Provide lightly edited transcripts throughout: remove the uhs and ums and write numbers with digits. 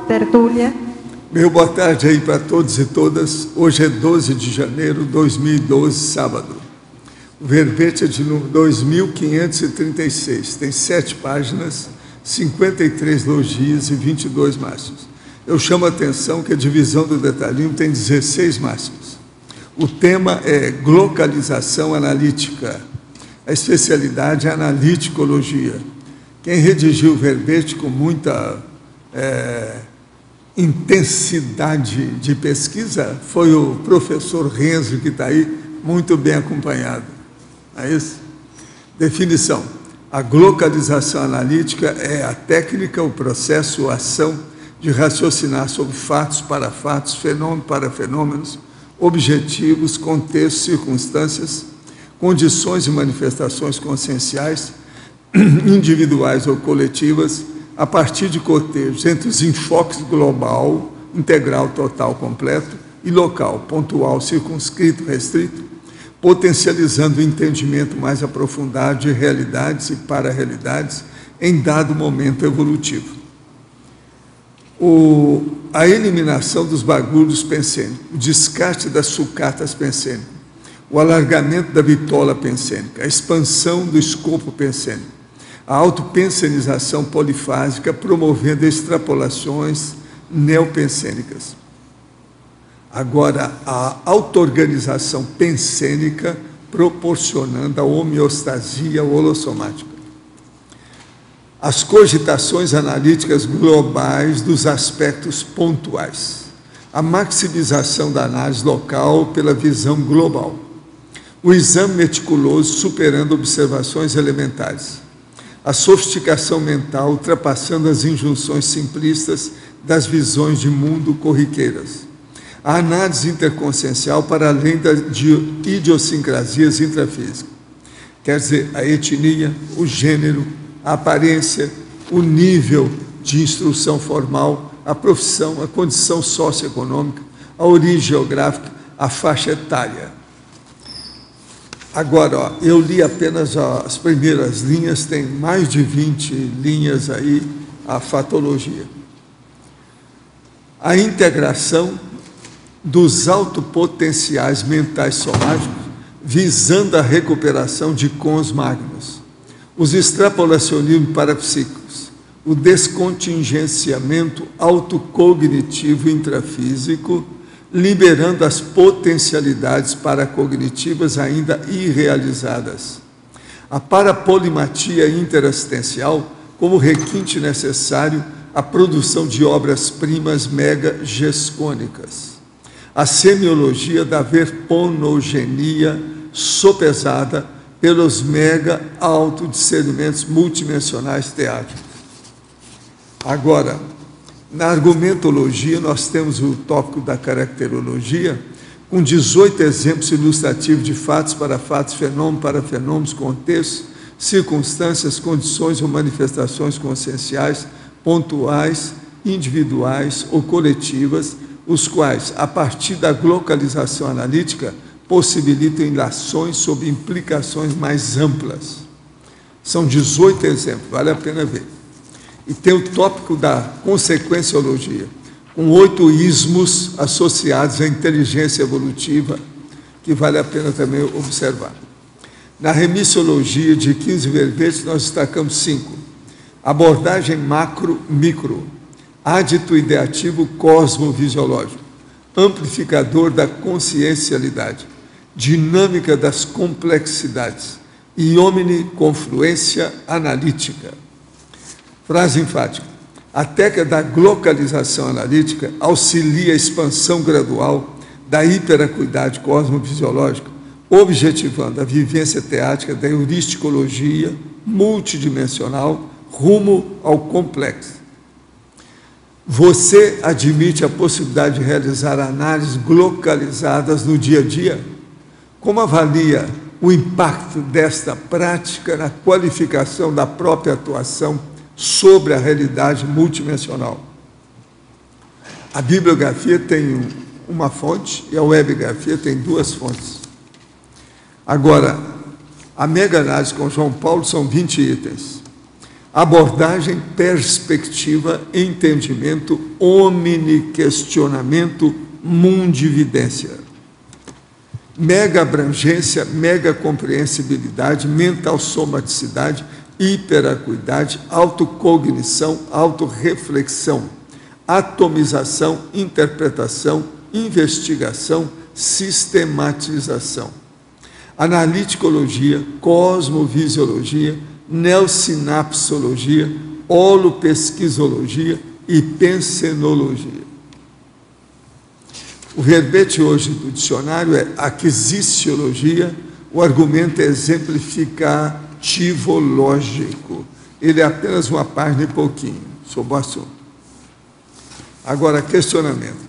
tertúlia. Meu boa tarde aí para todos e todas. Hoje é 12 de janeiro de 2012, sábado. O verbete é de número 2536. Tem 7 páginas, 53 logias e 22 máximos. Eu chamo a atenção que a divisão do detalhismo tem 16 máximos. O tema é glocalização analítica. A especialidade é analiticologia. Quem redigiu o verbete com muita intensidade de pesquisa foi o professor Renzo, que está aí, muito bem acompanhado. É isso? Definição. A glocalização analítica é a técnica, o processo, a ação de raciocinar sobre fatos para fatos, fenômenos para fenômenos, objetivos, contextos, circunstâncias, condições e manifestações conscienciais, individuais ou coletivas, a partir de cotejos entre os enfoques global, integral, total, completo, e local, pontual, circunscrito, restrito, potencializando o entendimento mais aprofundado de realidades e para-realidades em dado momento evolutivo. A eliminação dos bagulhos pensênicos, o descarte das sucatas pensênicas, o alargamento da bitola pensênica, a expansão do escopo pensênico, a autopensenização polifásica, promovendo extrapolações neopensênicas. Agora, a auto-organização pensênica, proporcionando a homeostasia holossomática. As cogitações analíticas globais dos aspectos pontuais. A maximização da análise local pela visão global. O exame meticuloso superando observações elementares. A sofisticação mental ultrapassando as injunções simplistas das visões de mundo corriqueiras. A análise interconsciencial para além de idiosincrasias intrafísicas. Quer dizer, a etnia, o gênero, a aparência, o nível de instrução formal, a profissão, a condição socioeconômica, a origem geográfica, a faixa etária. Agora, eu li apenas as primeiras linhas, tem mais de 20 linhas aí, a fatologia. A integração dos autopotenciais mentais somáticos, visando a recuperação de cons magnos. Os extrapolacionismos parapsíquicos, o descontingenciamento autocognitivo intrafísico, liberando as potencialidades paracognitivas ainda irrealizadas. A parapolimatia interassistencial como requinte necessário à produção de obras-primas mega-gescônicas. A semiologia da verponogenia sopesada pelos mega-autodiscernimentos multidimensionais teátricos. Agora, na argumentologia, nós temos o tópico da caracterologia, com 18 exemplos ilustrativos de fatos para fatos, fenômenos para fenômenos, contextos, circunstâncias, condições ou manifestações conscienciais, pontuais, individuais ou coletivas, os quais, a partir da glocalização analítica, possibilitam ilações sobre implicações mais amplas. São 18 exemplos, vale a pena ver. E tem o tópico da consequenciologia, com 8 ismos associados à inteligência evolutiva, que vale a pena também observar. Na remissiologia de 15 verbetes, nós destacamos 5. Abordagem macro-micro, ádito ideativo cosmovisiológico, amplificador da consciencialidade, dinâmica das complexidades e omniconfluência analítica. Frase enfática. A técnica da glocalização analítica auxilia a expansão gradual da hiperacuidade cosmovisiológica, objetivando a vivência teática da euristicologia multidimensional rumo ao complexo. Você admite a possibilidade de realizar análises glocalizadas no dia a dia? Como avalia o impacto desta prática na qualificação da própria atuação sobre a realidade multidimensional? A bibliografia tem uma fonte e a webgrafia tem 2 fontes. Agora, a mega-análise com João Paulo são 20 itens. Abordagem, perspectiva, entendimento, omniquestionamento, mundividência. Mega abrangência, mega compreensibilidade, mental somaticidade, hiperacuidade, autocognição, autorreflexão, atomização, interpretação, investigação, sistematização. Analíticologia, cosmovisiologia, neosinapsologia, holopesquisologia e pensenologia. O verbete hoje do dicionário é aquisiciologia, o argumento é exemplificativológico. Ele é apenas uma página e pouquinho sobre o assunto. Agora, questionamento.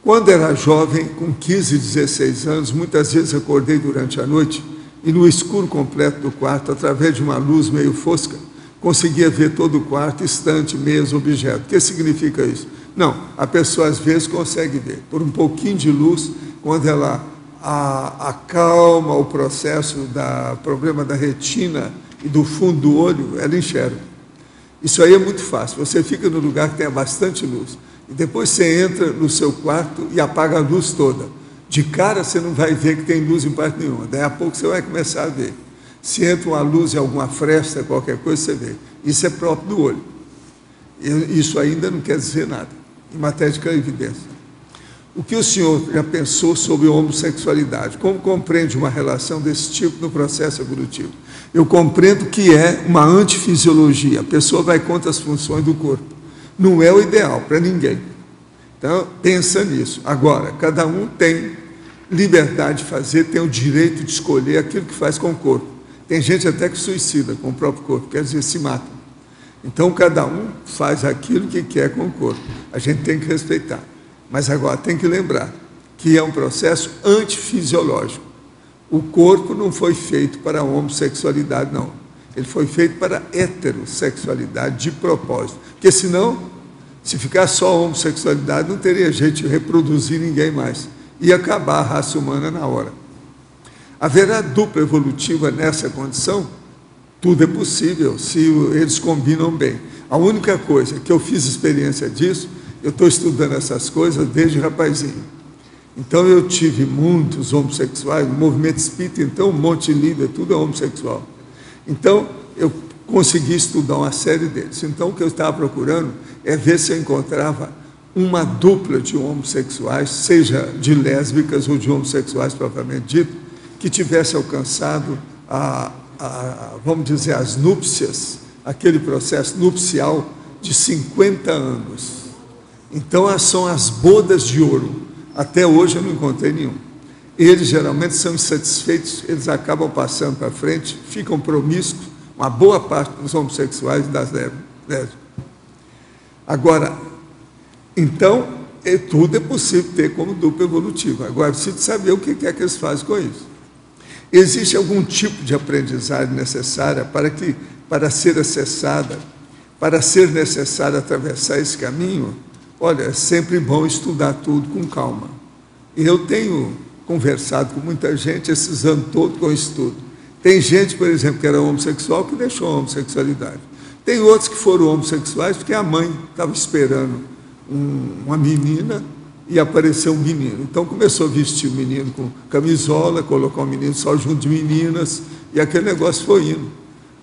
Quando era jovem, com 15, 16 anos, muitas vezes acordei durante a noite e no escuro completo do quarto, através de uma luz meio fosca, conseguia ver todo o quarto, estante, mesa, objeto. O que significa isso? Não, a pessoa às vezes consegue ver. Por um pouquinho de luz, quando ela acalma o processo do problema da retina e do fundo do olho, ela enxerga. Isso aí é muito fácil. Você fica no lugar que tem bastante luz. E depois você entra no seu quarto e apaga a luz toda. De cara você não vai ver que tem luz em parte nenhuma. Daí a pouco você vai começar a ver. Se entra uma luz em alguma fresta, qualquer coisa, você vê. Isso é próprio do olho. Isso ainda não quer dizer nada, em matéria de clarividência. O que o senhor já pensou sobre a homossexualidade? Como compreende uma relação desse tipo no processo evolutivo? Eu compreendo que é uma antifisiologia. A pessoa vai contra as funções do corpo. Não é o ideal para ninguém. Então, pensa nisso. Agora, cada um tem liberdade de fazer, tem o direito de escolher aquilo que faz com o corpo. Tem gente até que suicida com o próprio corpo, quer dizer, se mata. Então, cada um faz aquilo que quer com o corpo. A gente tem que respeitar. Mas agora tem que lembrar que é um processo antifisiológico. O corpo não foi feito para a homossexualidade, não. Ele foi feito para a heterossexualidade de propósito. Porque senão, se ficar só a homossexualidade, não teria jeito de reproduzir ninguém mais. Ia acabar a raça humana na hora. Haverá dupla evolutiva nessa condição? Tudo é possível, se eles combinam bem. A única coisa que eu fiz experiência disso, eu estou estudando essas coisas desde rapazinho. Então eu tive muitos homossexuais, o movimento espírita, então um monte de líder, tudo é homossexual. Então eu consegui estudar uma série deles. Então o que eu estava procurando é ver se eu encontrava uma dupla de homossexuais, seja de lésbicas ou de homossexuais propriamente dito, que tivesse alcançado vamos dizer, as núpcias, aquele processo nupcial de 50 anos. Então, são as bodas de ouro. Até hoje eu não encontrei nenhum. Eles geralmente são insatisfeitos, eles acabam passando para frente, ficam promíscuos, uma boa parte dos homossexuais e das lésbicas. Agora, então, tudo é possível ter como dupla evolutiva. Agora, preciso saber o que é que eles fazem com isso. Existe algum tipo de aprendizagem necessária para ser acessada, para ser necessário atravessar esse caminho? Olha, é sempre bom estudar tudo com calma. E eu tenho conversado com muita gente esses anos todos com estudo. Tem gente, por exemplo, que era homossexual, que deixou a homossexualidade. Tem outros que foram homossexuais porque a mãe estava esperando uma menina e apareceu um menino. Então começou a vestir o menino com camisola, colocar o menino só junto de meninas, e aquele negócio foi indo.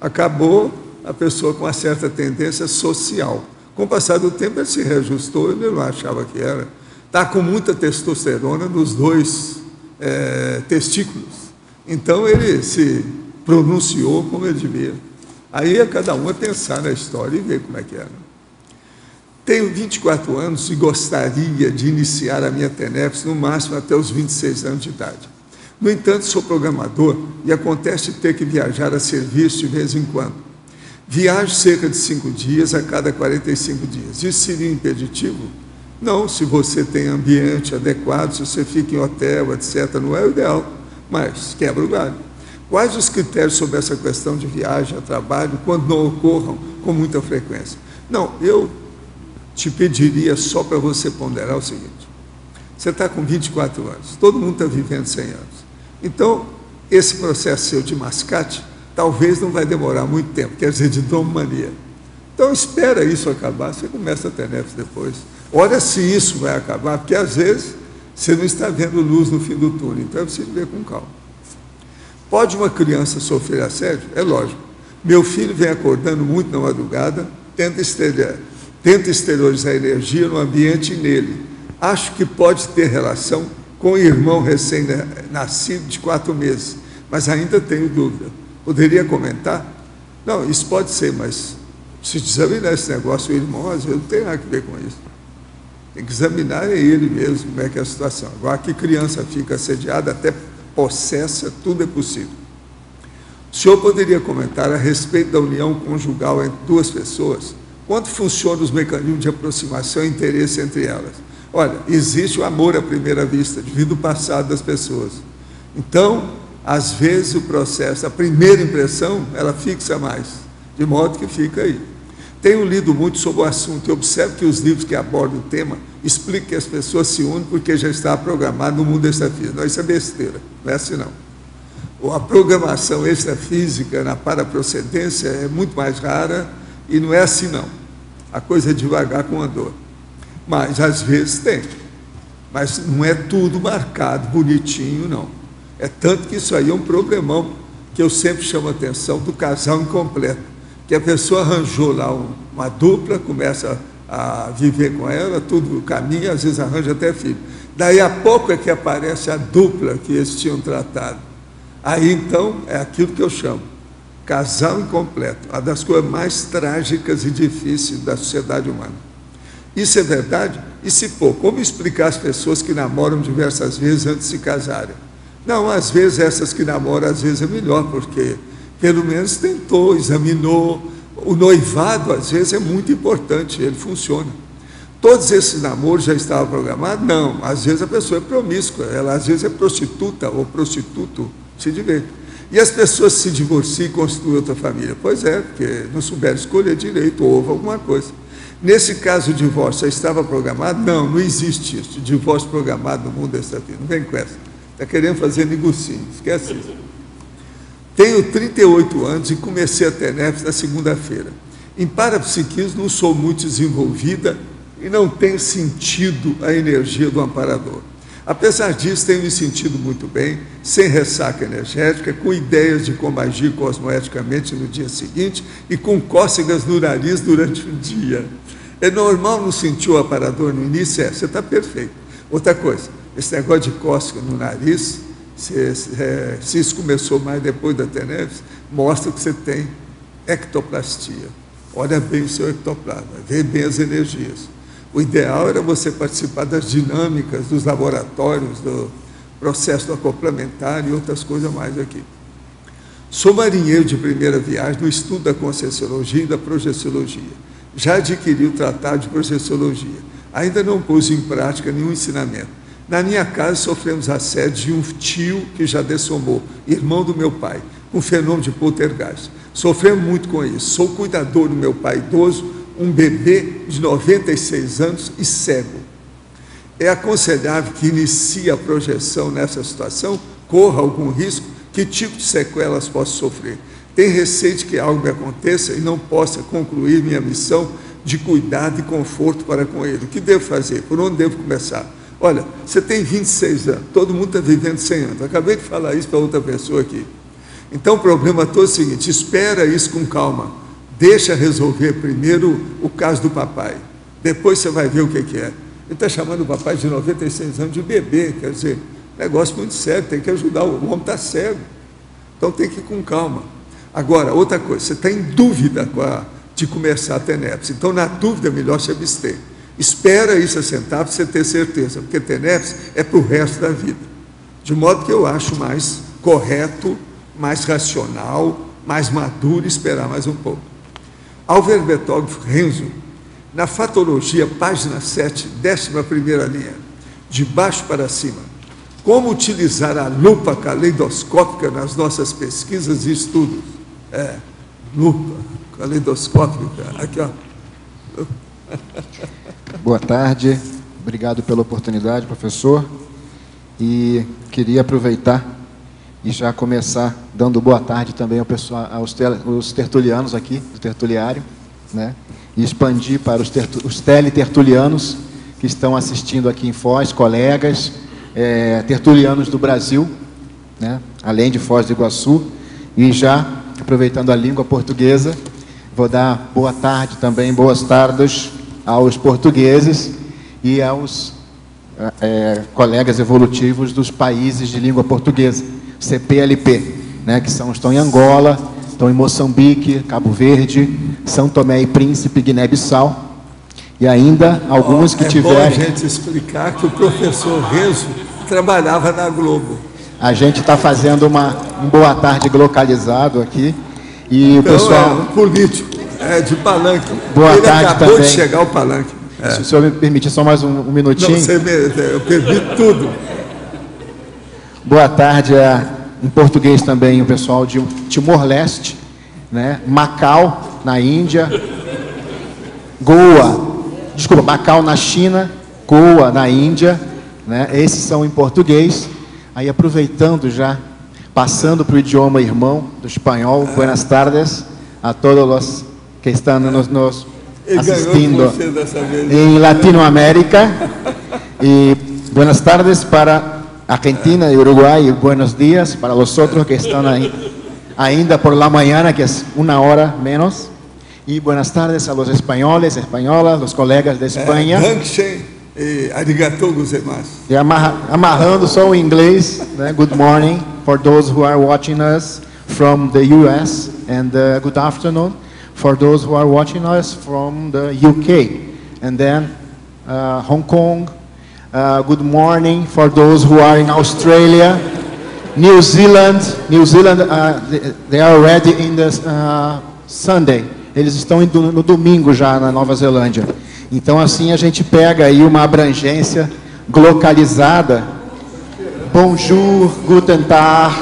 Acabou a pessoa com uma certa tendência social. Com o passar do tempo ele se reajustou, ele não achava que era. Está com muita testosterona nos dois testículos. Então ele se pronunciou como ele devia. Aí é cada um a pensar na história e ver como é que era. Tenho 24 anos e gostaria de iniciar a minha TENEPS no máximo até os 26 anos de idade. No entanto, sou programador e acontece ter que viajar a serviço de vez em quando. Viajo cerca de 5 dias a cada 45 dias. Isso seria impeditivo? Não, se você tem ambiente adequado, se você fica em hotel, etc., não é o ideal, mas quebra o galho. Quais os critérios sobre essa questão de viagem a trabalho quando não ocorram com muita frequência? Não, eu te pediria só para você ponderar o seguinte: você está com 24 anos, todo mundo está vivendo 100 anos. Então, esse processo seu de mascate talvez não vai demorar muito tempo, quer dizer, de dromomania. Então, espera isso acabar, você começa a TENEPS depois. Olha se isso vai acabar, porque às vezes você não está vendo luz no fim do túnel, então é preciso ver com calma. Pode uma criança sofrer assédio? É lógico. Meu filho vem acordando muito na madrugada, tenta exteriorizar a energia no ambiente e nele. Acho que pode ter relação com o irmão recém-nascido de 4 meses, mas ainda tenho dúvida. Poderia comentar? Não, isso pode ser, mas se examinar esse negócio, o irmão, às vezes, não tem nada a ver com isso. Tem que examinar ele mesmo, como é que é a situação. Agora, que criança fica assediada, até possessa, tudo é possível. O senhor poderia comentar a respeito da união conjugal entre 2 pessoas? Quanto funcionam os mecanismos de aproximação e interesse entre elas? Olha, existe o amor à primeira vista, devido ao passado das pessoas. Então, às vezes, o processo, a primeira impressão, ela fixa mais, de modo que fica aí. Tenho lido muito sobre o assunto e observo que os livros que abordam o tema explicam que as pessoas se unem porque já está programado no mundo extrafísico. Não, isso é besteira, não é assim não. A programação extrafísica na paraprocedência é muito mais rara e não é assim não. A coisa é devagar com andor. Mas às vezes tem. Mas não é tudo marcado, bonitinho, não. É tanto que isso aí é um problemão que eu sempre chamo a atenção do casal incompleto. Que a pessoa arranjou lá uma dupla, começa a viver com ela, tudo caminha, às vezes arranja até filho. Daí a pouco é que aparece a dupla que eles tinham tratado. Aí então é aquilo que eu chamo, casal incompleto, uma das coisas mais trágicas e difíceis da sociedade humana. Isso é verdade? E se for, como explicar às pessoas que namoram diversas vezes antes de se casarem? Não, às vezes essas que namoram, às vezes é melhor, porque pelo menos tentou, examinou. O noivado, às vezes, é muito importante, ele funciona. Todos esses namoros já estavam programados? Não, às vezes a pessoa é promíscua, ela às vezes é prostituta ou prostituto, se diverte. E as pessoas se divorciam e constituem outra família? Pois é, porque não souberam escolher direito, ou houve alguma coisa. Nesse caso, o divórcio já estava programado? Não, não existe isso, divórcio programado no mundo extrafísico, não vem com essa. Está querendo fazer negocinho, esquece isso. Tenho 38 anos e comecei a TENEPS na segunda-feira. Em parapsiquismo não sou muito desenvolvida e não tenho sentido a energia do amparador. Apesar disso, tenho me sentido muito bem, sem ressaca energética, com ideias de como agir cosmoeticamente no dia seguinte e com cócegas no nariz durante o dia. É normal não sentir o amparador no início? É, você está perfeito. Outra coisa, esse negócio de cócega no nariz, se isso começou mais depois da TENEPS, mostra que você tem ectoplastia. Olha bem o seu ectoplasma, vê bem as energias. O ideal era você participar das dinâmicas, dos laboratórios, do processo do acoplamento e outras coisas mais aqui. Sou marinheiro de primeira viagem no estudo da Conscienciologia e da Projeciologia. Já adquiri o tratado de Projeciologia. Ainda não pus em prática nenhum ensinamento. Na minha casa sofremos assédio de um tio que já dessomou, irmão do meu pai, com fenômeno de poltergeist. Sofremos muito com isso. Sou cuidador do meu pai idoso, um bebê de 96 anos e cego. É aconselhável que inicie a projeção nessa situação? Corra algum risco? Que tipo de sequelas posso sofrer? Tem receio de que algo me aconteça e não possa concluir minha missão de cuidado e conforto para com ele. O que devo fazer? Por onde devo começar? Olha, você tem 26 anos, todo mundo está vivendo 100 anos. Eu acabei de falar isso para outra pessoa aqui. Então o problema todo é o seguinte, espera isso com calma. Deixa resolver primeiro o caso do papai. Depois você vai ver o que é. Ele está chamando o papai de 96 anos de bebê, quer dizer, negócio muito sério, tem que ajudar, o homem está cego. Então tem que ir com calma. Agora, outra coisa, você está em dúvida de começar a TENEPS. Então, na dúvida, é melhor se abster. Espera isso assentar para você ter certeza, porque TENEPS é para o resto da vida. De modo que eu acho mais correto, mais racional, mais maduro esperar mais um pouco. Álvaro Betógrafo Renzo, na Fatologia, página 7, 11ª linha, de baixo para cima, como utilizar a lupa caleidoscópica nas nossas pesquisas e estudos? Lupa caleidoscópica, aqui ó. Boa tarde, obrigado pela oportunidade, professor. E queria aproveitar e já começar dando boa tarde também ao pessoal, aos tertulianos aqui, do tertuliário, né? E expandir para os teletertulianos que estão assistindo aqui em Foz, colegas, tertulianos do Brasil, né? Além de Foz do Iguaçu, e já aproveitando a língua portuguesa, vou dar boa tarde também, boas tardes aos portugueses e aos colegas evolutivos dos países de língua portuguesa, CPLP, né, que estão em Angola, estão em Moçambique, Cabo Verde, São Tomé e Príncipe, Guiné-Bissau, e ainda alguns que tiverem... É bom a gente explicar que o professor Renzo trabalhava na Globo. A gente está fazendo um boa tarde localizado aqui, e então, o pessoal... um político, de Palanque. Boa Ele tarde acabou também. de chegar ao Palanque. Se o senhor me permitir só mais um minutinho. Não, eu permito tudo. Boa tarde em português também o pessoal de Timor-Leste, né? Macau, na Índia, Macau na China, Goa na Índia, né? Esses são em português. Aí aproveitando já, passando para o idioma irmão do espanhol, buenas tardes a todos os que estão nos assistindo em Latinoamérica, y buenas tardes para Argentina y Uruguay, y buenos días para los otros que están ahí ainda por la mañana, que es una hora menos, y buenas tardes a los españoles, españolas, los colegas de Espanha. Arigatou gozaimasu. E amarrando só o inglês, né? Good morning for those who are watching us from the US, and good afternoon for those who are watching us from the UK, and then Hong Kong. Good morning for those who are in Australia, New Zealand. They are already in the Sunday. Eles estão no domingo já na Nova Zelândia. Então assim a gente pega aí uma abrangência localizada. Bonjour, guten Tag.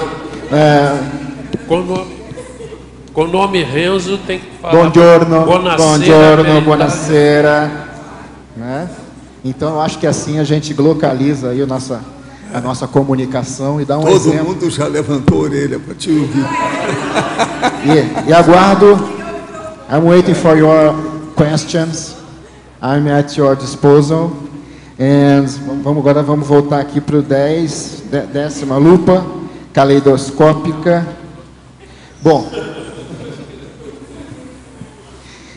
Com o nome Renzo tem que falar. Buongiorno, buonasera, né? Então eu acho que assim a gente localiza aí a nossa comunicação e dá um exemplo. Todo mundo já levantou a orelha para te ouvir. E aguardo. I'm waiting for your questions. I'm at your disposal. And agora vamos voltar aqui para o 10ª lupa caleidoscópica. Bom,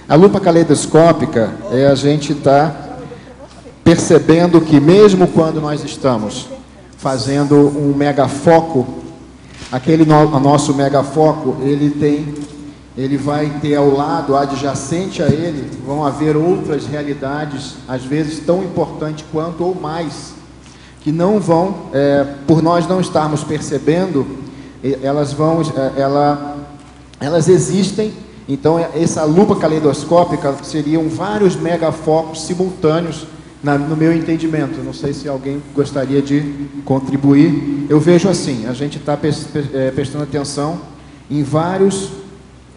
a lupa caleidoscópica a gente está percebendo que mesmo quando nós estamos fazendo um megafoco, o nosso megafoco, ele vai ter ao lado, adjacente a ele, vão haver outras realidades, às vezes tão importantes quanto ou mais, que não vão, por nós não estarmos percebendo, elas existem. Então essa lupa caleidoscópica seriam vários megafocos simultâneos, no meu entendimento. Não sei se alguém gostaria de contribuir. Eu vejo assim, a gente está prestando atenção em vários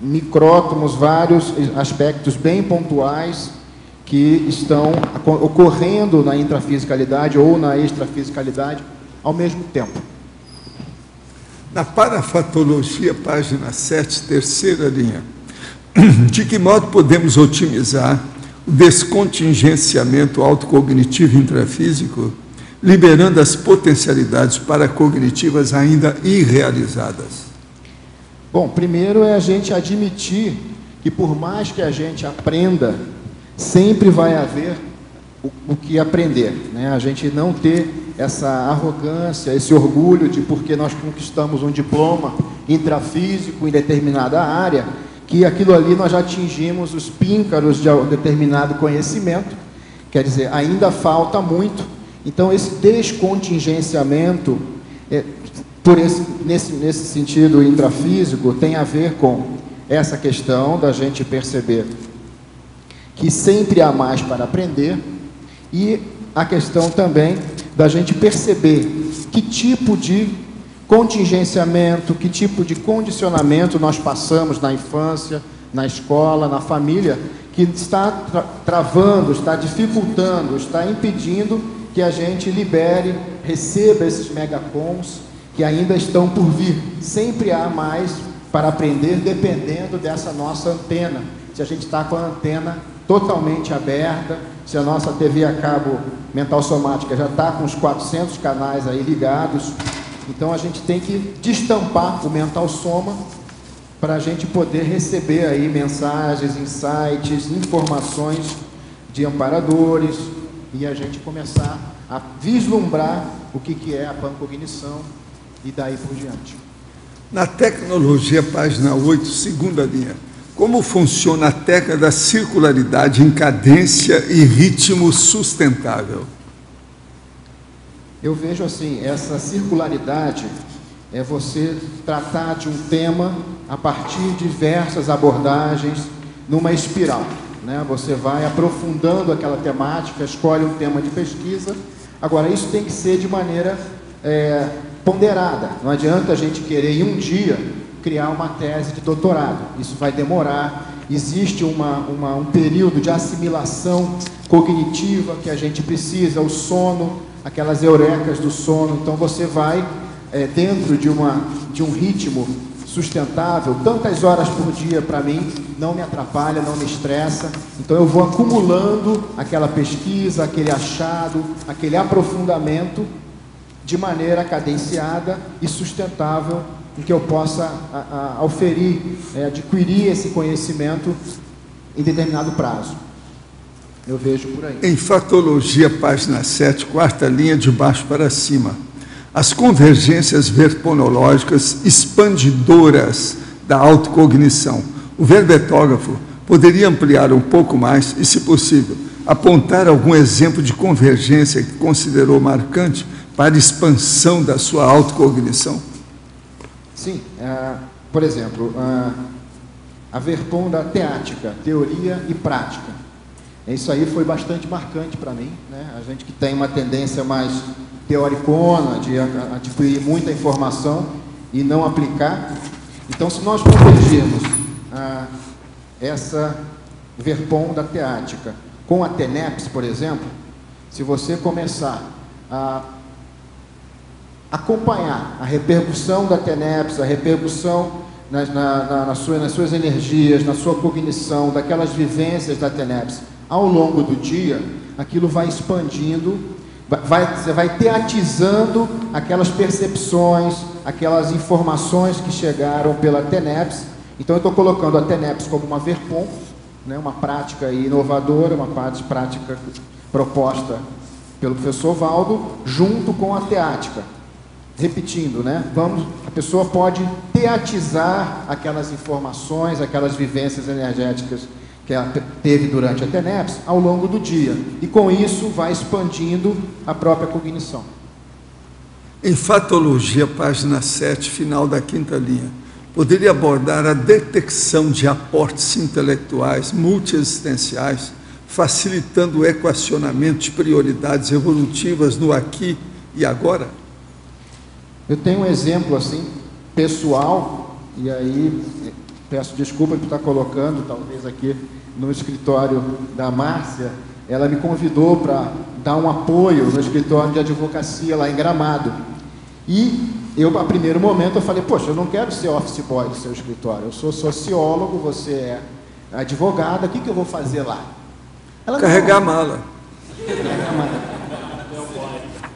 micrótomos, vários aspectos bem pontuais que estão ocorrendo na intrafisicalidade ou na extrafisicalidade ao mesmo tempo. Na parafatologia, página 7, terceira linha. De que modo podemos otimizar o descontingenciamento autocognitivo intrafísico, liberando as potencialidades paracognitivas ainda irrealizadas? Bom, primeiro é a gente admitir que por mais que a gente aprenda, sempre vai haver o que aprender, né? A gente não ter essa arrogância, esse orgulho de porque nós conquistamos um diploma intrafísico em determinada área, que aquilo ali nós já atingimos os píncaros de um determinado conhecimento. Quer dizer, ainda falta muito. Então esse descontingenciamento nesse sentido intrafísico tem a ver com essa questão da gente perceber que sempre há mais para aprender, e a questão também da gente perceber que tipo de contingenciamento, que tipo de condicionamento nós passamos na infância, na escola, na família, que está travando, está dificultando, está impedindo que a gente libere, receba esses megacons, que ainda estão por vir. Sempre há mais para aprender, dependendo dessa nossa antena. Se a gente está com a antena totalmente aberta, se a nossa TV a cabo mental somática já está com os 400 canais aí ligados, então a gente tem que destampar o mental soma para a gente poder receber aí mensagens, insights, informações de amparadores e a gente começar a vislumbrar o que é a pancognição e daí por diante. Na tecnologia, página 8, segunda linha. Como funciona a técnica da circularidade em cadência e ritmo sustentável? Eu vejo assim, essa circularidade é você tratar de um tema a partir de diversas abordagens numa espiral, né? Você vai aprofundando aquela temática, escolhe um tema de pesquisa. Agora, isso tem que ser de maneira ponderada. Não adianta a gente querer, em um dia, criar uma tese de doutorado. Isso vai demorar. Existe um período de assimilação cognitiva que a gente precisa, o sono, aquelas eurecas do sono. Então, você vai, dentro de um ritmo sustentável, tantas horas por dia, para mim, não me atrapalha, não me estressa. Então, eu vou acumulando aquela pesquisa, aquele achado, aquele aprofundamento, de maneira cadenciada e sustentável, em que eu possa auferir, adquirir esse conhecimento em determinado prazo. Eu vejo por aí. Em Fatologia, página 7, quarta linha, de baixo para cima. As convergências verponológicas expandidoras da autocognição. O verbetógrafo poderia ampliar um pouco mais e, se possível, apontar algum exemplo de convergência que considerou marcante para a expansão da sua autocognição? Sim. Por exemplo, a verponda teática, teoria e prática. Isso aí foi bastante marcante para mim, né? A gente que tem uma tendência mais teoricona, de adquirir muita informação e não aplicar. Então, se nós convergirmos essa verponda teática com a TENEPS, por exemplo, se você começar a acompanhar a repercussão da TENEPS, a repercussão nas suas energias, na sua cognição, daquelas vivências da TENEPS ao longo do dia, aquilo vai expandindo, você vai teatizando aquelas percepções, aquelas informações que chegaram pela TENEPS. Então, eu estou colocando a TENEPS como uma verpon, né, uma prática inovadora, uma prática proposta pelo professor Valdo, junto com a teática. Repetindo, né? A pessoa pode teatizar aquelas informações, aquelas vivências energéticas que ela teve durante a TENEPS ao longo do dia. E com isso vai expandindo a própria cognição. Em Fatologia, página 7, final da quinta linha, poderia abordar a detecção de aportes intelectuais multiexistenciais, facilitando o equacionamento de prioridades evolutivas no aqui e agora? Eu tenho um exemplo assim, pessoal, e aí peço desculpa por estar colocando, talvez aqui no escritório da Márcia, ela me convidou para dar um apoio no escritório de advocacia lá em Gramado. E eu, a primeiro momento, eu falei, poxa, eu não quero ser office boy do seu escritório, eu sou sociólogo, você é advogada, o que eu vou fazer lá? Ela, carregar a mala.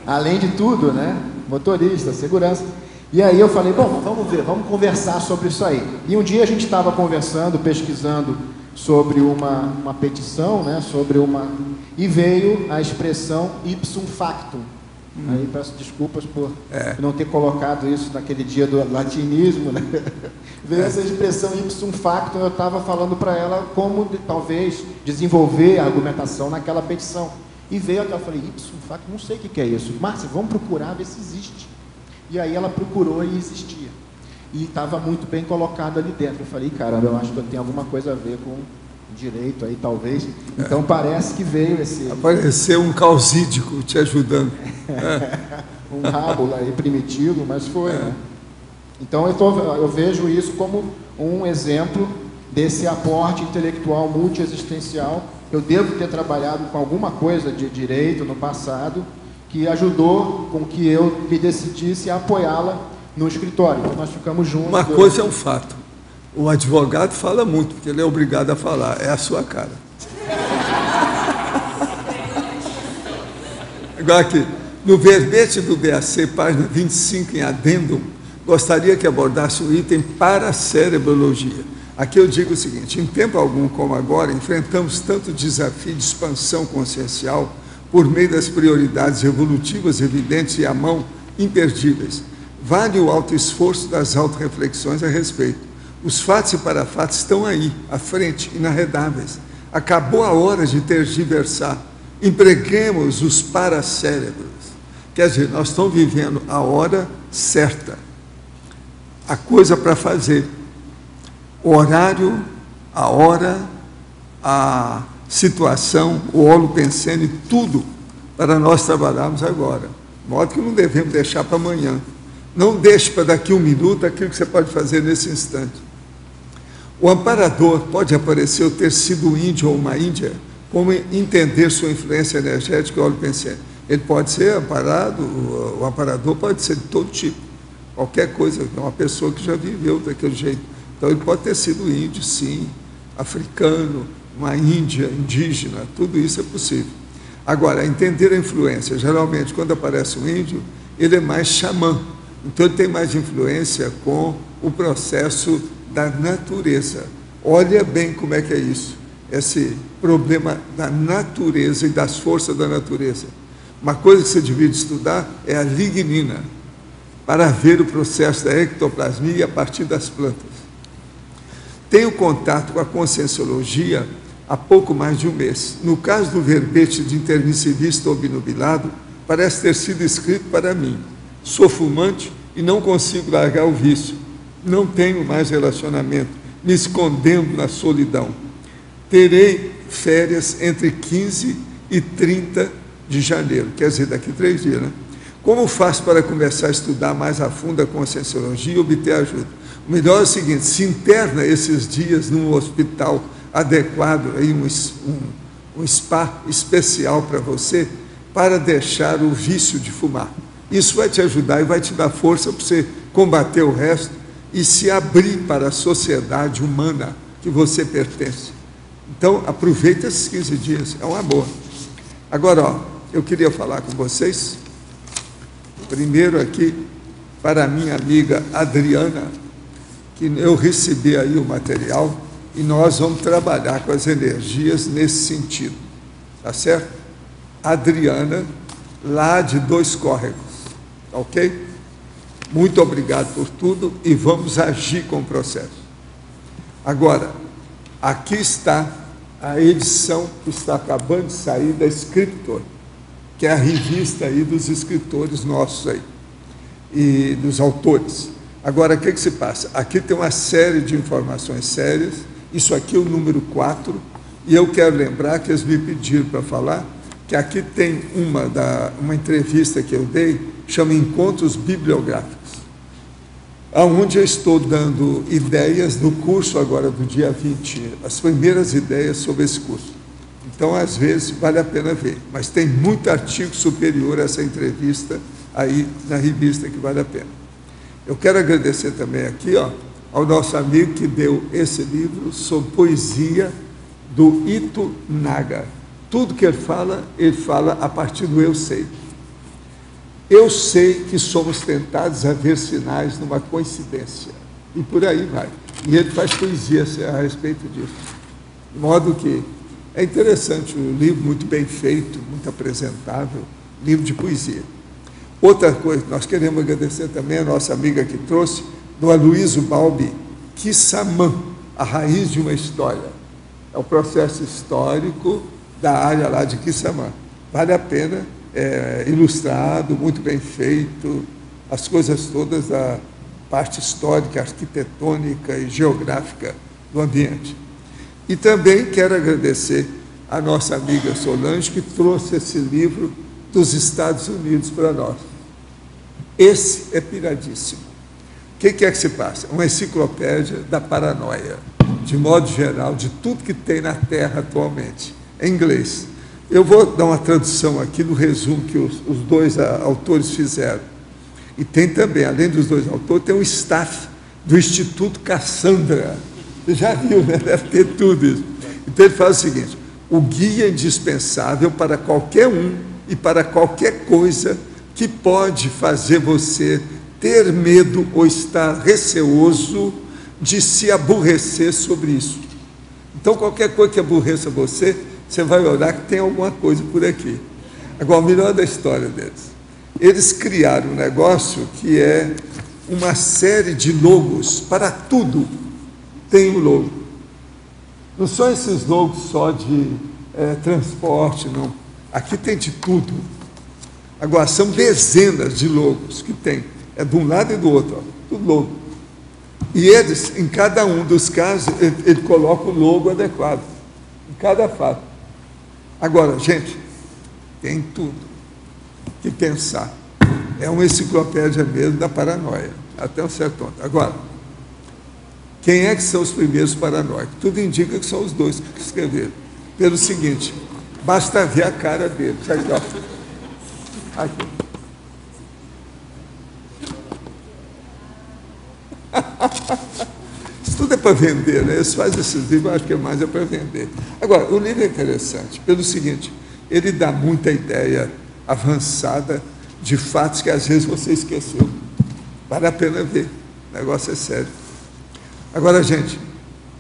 Além de tudo, né? Motorista, segurança. E aí eu falei, bom, vamos ver, vamos conversar sobre isso aí. E um dia a gente estava conversando, pesquisando sobre uma petição, né, e veio a expressão ipsum factum. Aí peço desculpas por não ter colocado isso naquele dia do latinismo, né? Veio essa expressão ipsum factum, eu estava falando para ela como talvez desenvolver a argumentação naquela petição. E veio até, eu falei, ipsum factum, não sei o que é isso. Márcia, vamos procurar, ver se existe. E aí ela procurou e existia. E estava muito bem colocado ali dentro. Eu falei, caramba, eu acho que eu tenho alguma coisa a ver com direito aí, talvez. Então parece que veio esse... Apareceu um causídico te ajudando. Um rábulo aí primitivo, mas foi, né? Então eu vejo isso como um exemplo desse aporte intelectual multiexistencial. Eu devo ter trabalhado com alguma coisa de direito no passado, que ajudou com que eu me decidisse a apoiá-la no escritório. Então, nós ficamos juntos. Uma coisa é um fato, o advogado fala muito, porque ele é obrigado a falar, é a sua cara. Agora aqui, no verbete do BAC, página 25, em adendum, gostaria que abordasse o item paracerebrologia. Aqui eu digo o seguinte: em tempo algum como agora, enfrentamos tanto desafio de expansão consciencial por meio das prioridades evolutivas evidentes e à mão imperdíveis. Vale o alto esforço das autorreflexões a respeito. Os fatos e parafatos estão aí, à frente, inarredáveis. Acabou a hora de tergiversar. Empreguemos os paracérebros. Quer dizer, nós estamos vivendo a hora certa, a coisa para fazer, o horário, a hora, a situação, o holopensene, tudo para nós trabalharmos agora. De modo que não devemos deixar para amanhã. Não deixe para daqui um minuto aquilo que você pode fazer nesse instante. O amparador pode aparecer ou ter sido índio ou uma índia, como entender sua influência energética e holopensene. Ele pode ser amparado, o amparador pode ser de todo tipo, qualquer coisa, uma pessoa que já viveu daquele jeito. Então ele pode ter sido índio, sim, africano, uma índia, indígena, tudo isso é possível. Agora, entender a influência, geralmente quando aparece um índio, ele é mais xamã, então ele tem mais influência com o processo da natureza. Olha bem como é que é isso, esse problema da natureza e das forças da natureza. Uma coisa que você devia estudar é a lignina, para ver o processo da ectoplasmia a partir das plantas. Tenho contato com a conscienciologia há pouco mais de um mês. No caso do verbete de intermissivista obnubilado, parece ter sido escrito para mim. Sou fumante e não consigo largar o vício. Não tenho mais relacionamento, me escondendo na solidão. Terei férias entre 15 e 30 de janeiro, quer dizer, daqui 3 dias, né? Como faço para começar a estudar mais a fundo a conscienciologia e obter ajuda? O melhor é o seguinte: se interna esses dias num hospital adequado, aí um spa especial para você, para deixar o vício de fumar. Isso vai te ajudar e vai te dar força para você combater o resto e se abrir para a sociedade humana que você pertence. Então, aproveita esses 15 dias, é uma boa. Agora, ó, eu queria falar com vocês, primeiro aqui, para a minha amiga Adriana, que eu recebi aí o material, e nós vamos trabalhar com as energias nesse sentido, tá certo? Adriana, lá de Dois Córregos, tá ok? Muito obrigado por tudo e vamos agir com o processo. Agora, aqui está a edição que está acabando de sair da Scriptor, que é a revista aí dos escritores nossos aí, e dos autores. Agora, o que se passa? Aqui tem uma série de informações sérias, isso aqui é o número 4, e eu quero lembrar que eles me pediram para falar, que aqui tem uma entrevista que eu dei, chama Encontros Bibliográficos, onde eu estou dando ideias do curso agora do dia 20, as primeiras ideias sobre esse curso. Então, às vezes, vale a pena ver, mas tem muito artigo superior a essa entrevista aí na revista que vale a pena. Eu quero agradecer também aqui, ó, ao nosso amigo que deu esse livro sobre poesia do Ito Naga. Tudo que ele fala a partir do eu sei. Eu sei que somos tentados a ver sinais numa coincidência. E por aí vai. E ele faz poesia a respeito disso. De modo que é interessante, um livro muito bem feito, muito apresentável, livro de poesia. Outra coisa, nós queremos agradecer também a nossa amiga que trouxe, do Aloysio Balbi, Kissamã, a raiz de uma história. É o processo histórico da área lá de Kissamã. Vale a pena, é ilustrado, muito bem feito, as coisas todas da parte histórica, arquitetônica e geográfica do ambiente. E também quero agradecer a nossa amiga Solange, que trouxe esse livro dos Estados Unidos para nós. Esse é piradíssimo. O que é que se passa? Uma enciclopédia da paranoia, de modo geral, de tudo que tem na Terra atualmente, em inglês. Eu vou dar uma tradução aqui no resumo que os dois autores fizeram. E tem também, além dos dois autores, tem um staff do Instituto Cassandra. Você já viu, né? Deve ter tudo isso. Então ele fala o seguinte: o guia é indispensável para qualquer um e para qualquer coisa que pode fazer você ter medo ou estar receoso de se aborrecer sobre isso. Então, qualquer coisa que aborreça você, você vai olhar que tem alguma coisa por aqui. Agora, o melhor da história deles, eles criaram um negócio que é uma série de logos, para tudo tem um logo. Não são esses logos só de transporte, não. Aqui tem de tudo. Agora, são dezenas de logos que tem. É de um lado e do outro, ó, tudo logo. E eles, em cada um dos casos, ele coloca o logo adequado, em cada fato. Agora, gente, tem tudo que pensar. É uma enciclopédia mesmo da paranoia, até um certo ponto. Agora, quem é que são os primeiros paranoicos? Tudo indica que são os dois que escreveram. Pelo seguinte, basta ver a cara deles. Aqui, ó. Aqui. Isso tudo é para vender, né? Eles fazem esses livros, acho que mais é para vender. Agora, o livro é interessante pelo seguinte: ele dá muita ideia avançada de fatos que às vezes você esqueceu. Vale a pena ver, o negócio é sério. Agora, gente,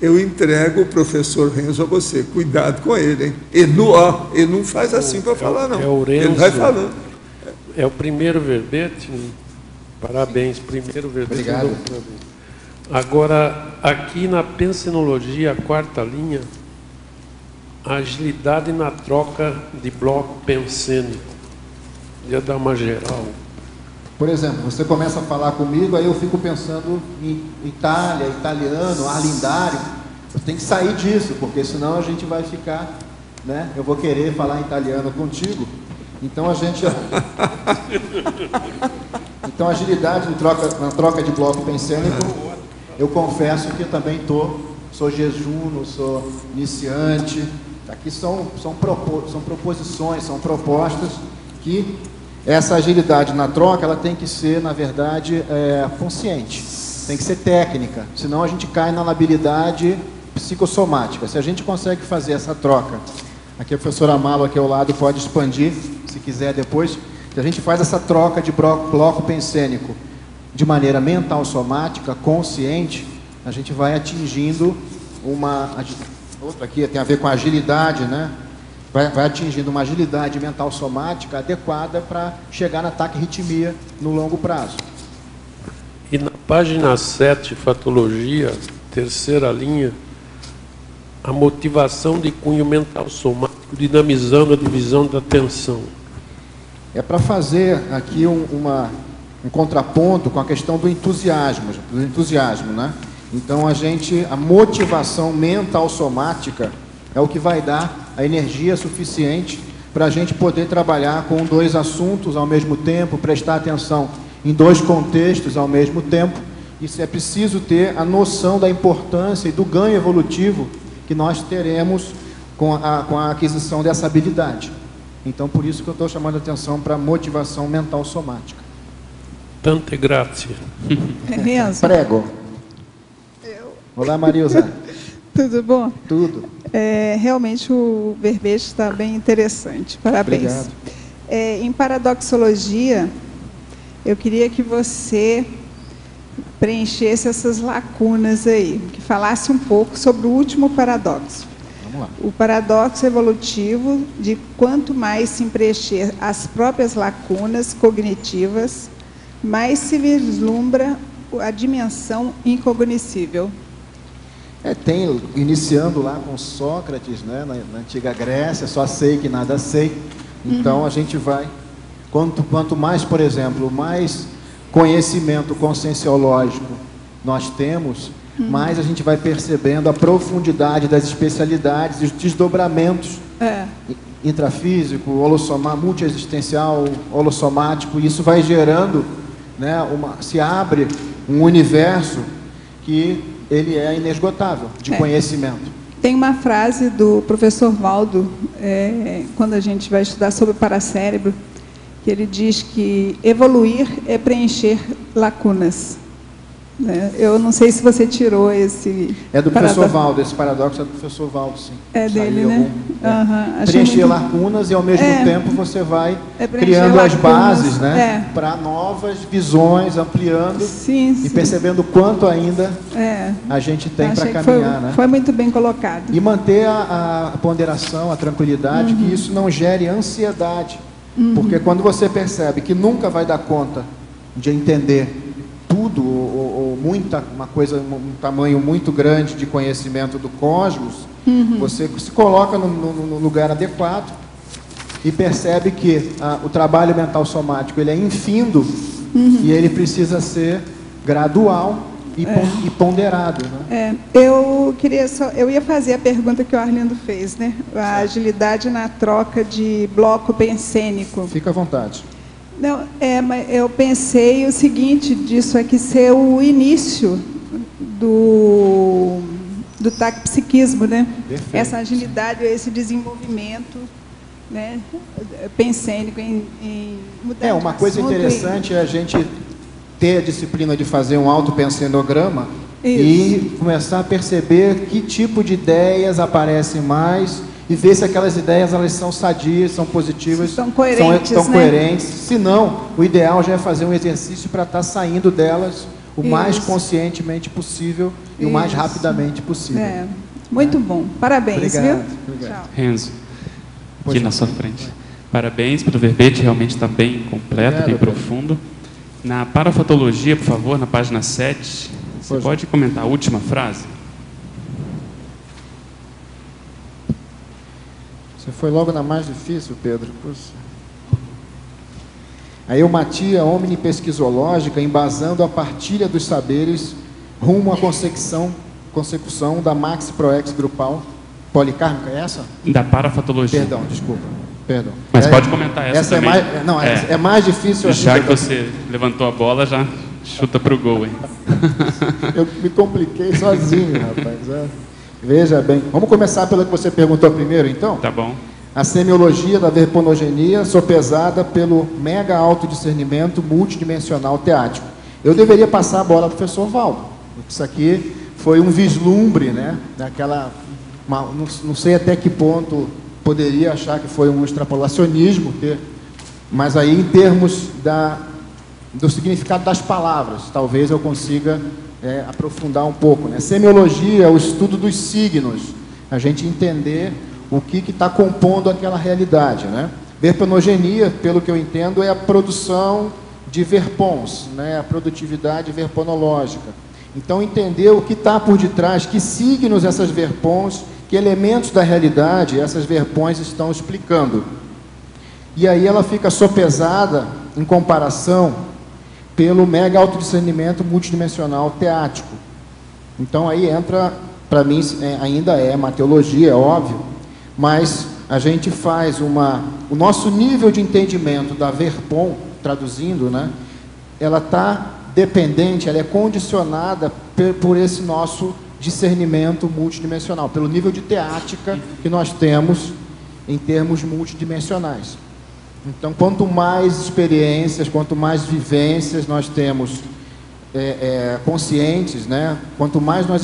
eu entrego o professor Renzo a você, cuidado com ele, hein? Ele não faz assim para falar, não. Ele vai falando. É o primeiro verbete. Parabéns, primeiro verbete. Obrigado. Agora, aqui na pensenologia, a quarta linha, agilidade na troca de bloco pensênico. Ia dar uma geral. Por exemplo, você começa a falar comigo, aí eu fico pensando em Itália, italiano, arlindário. Eu tenho que sair disso, porque senão a gente vai ficar, né? Eu vou querer falar italiano contigo. Então a gente... Então, agilidade na troca de bloco pensênico, eu confesso que eu também sou jejuno, sou iniciante. Aqui são proposições, são propostas que essa agilidade na troca, ela tem que ser, na verdade, consciente, tem que ser técnica, senão a gente cai na labilidade psicossomática. Se a gente consegue fazer essa troca, aqui a professora Amalo aqui ao lado pode expandir, se quiser depois. Se a gente faz essa troca de bloco pensênico de maneira mental somática, consciente, a gente vai atingindo outra aqui tem a ver com agilidade, né? Vai atingindo uma agilidade mental somática adequada para chegar na taquirritmia no longo prazo. E na página 7, fatologia, terceira linha, a motivação de cunho mental somático, dinamizando a divisão da atenção. É para fazer aqui um contraponto com a questão do entusiasmo, né? Então a motivação mental somática é o que vai dar a energia suficiente para a gente poder trabalhar com dois assuntos ao mesmo tempo, prestar atenção em dois contextos ao mesmo tempo. Isso é preciso ter a noção da importância e do ganho evolutivo que nós teremos com a aquisição dessa habilidade. Então, por isso que eu estou chamando a atenção para a motivação mental somática. Tante grazie. Renzo. Prego. Olá, Marilza. Tudo bom? Tudo. Realmente o verbete está bem interessante. Parabéns. Obrigado. Em paradoxologia, eu queria que você preenchesse essas lacunas aí, que falasse um pouco sobre o último paradoxo. O paradoxo evolutivo de quanto mais se preencher as próprias lacunas cognitivas, mais se vislumbra a dimensão incognoscível. Iniciando lá com Sócrates, né, na antiga Grécia, só sei que nada sei. Então a gente vai, quanto mais, por exemplo, mais conhecimento conscienciológico nós temos, mais a gente vai percebendo a profundidade das especialidades e os desdobramentos intrafísico, multiexistencial, holossomático, e isso vai gerando, né, se abre um universo que ele é inesgotável de conhecimento. Tem uma frase do professor Valdo, quando a gente vai estudar sobre o paracérebro, que ele diz que evoluir é preencher lacunas. Eu não sei se você tirou esse... É do professor Valdo, esse paradoxo é do professor Valdo, sim. É dele, né? Preencher lacunas e, ao mesmo tempo, você vai criando as bases, né? Para novas visões, ampliando e percebendo o quanto ainda a gente tem para caminhar. Foi muito bem colocado. E manter a ponderação, a tranquilidade, que isso não gere ansiedade. Porque quando você percebe que nunca vai dar conta de entender tudo, ou um tamanho muito grande de conhecimento do cosmos, você se coloca no lugar adequado e percebe que o trabalho mental somático ele é infindo e ele precisa ser gradual e ponderado. Né? Eu ia fazer a pergunta que o Arlindo fez, né? A agilidade na troca de bloco pensênico. Fica à vontade. Não, mas eu pensei o seguinte, disso é que ser o início do taquipsiquismo, né? Perfeito. Essa agilidade, esse desenvolvimento, né? Pensênico em mudar uma coisa interessante é a gente ter a disciplina de fazer um autopensenograma e começar a perceber que tipo de ideias aparecem mais e ver se aquelas ideias elas são sadias, são positivas, estão coerentes, estão coerentes. Se não, o ideal já é fazer um exercício para estar saindo delas o mais conscientemente possível e o mais rapidamente possível. Muito bom. Parabéns, obrigado, viu? Obrigado. Tchau. Renzo, aqui na sua frente. Parabéns pelo verbete, realmente está bem completo, bem profundo. Na parafatologia, por favor, na página 7, você pode comentar a última frase? Você foi logo na mais difícil, Pedro. Puxa. A eumatia omnipesquisológica, embasando a partilha dos saberes rumo à consecução da maxi proex grupal policármica, é essa? Da parafatologia. Perdão, desculpa. Perdão. Mas pode comentar essa também. É mais difícil. Já que você levantou a bola, já chuta para o gol, hein? Eu me compliquei sozinho, rapaz. Veja bem. Vamos começar pelo que você perguntou primeiro, então? Tá bom. A semiologia da verponogenia sopesada pelo mega autodiscernimento multidimensional teático. Eu deveria passar a bola ao professor Valdo. Isso aqui foi um vislumbre, né? Não sei até que ponto poderia achar que foi um extrapolacionismo, mas aí em termos do significado das palavras, talvez eu consiga aprofundar um pouco. Né? Semiologia é o estudo dos signos, a gente entender o que está compondo aquela realidade. Né? Verponogenia, pelo que eu entendo, é a produção de verpons, né? A produtividade verponológica. Então, entender o que está por detrás, que signos essas verpons, que elementos da realidade essas verpões estão explicando. E aí ela fica sopesada em comparação pelo mega autodiscernimento multidimensional teático. Então aí entra, para mim, ainda é mateologia, é óbvio, mas a gente faz o nosso nível de entendimento da verpom, traduzindo, né, ela está dependente, ela é condicionada por esse nosso discernimento multidimensional, pelo nível de teática que nós temos em termos multidimensionais. Então, quanto mais experiências, quanto mais vivências nós temos conscientes, né? Quanto mais nós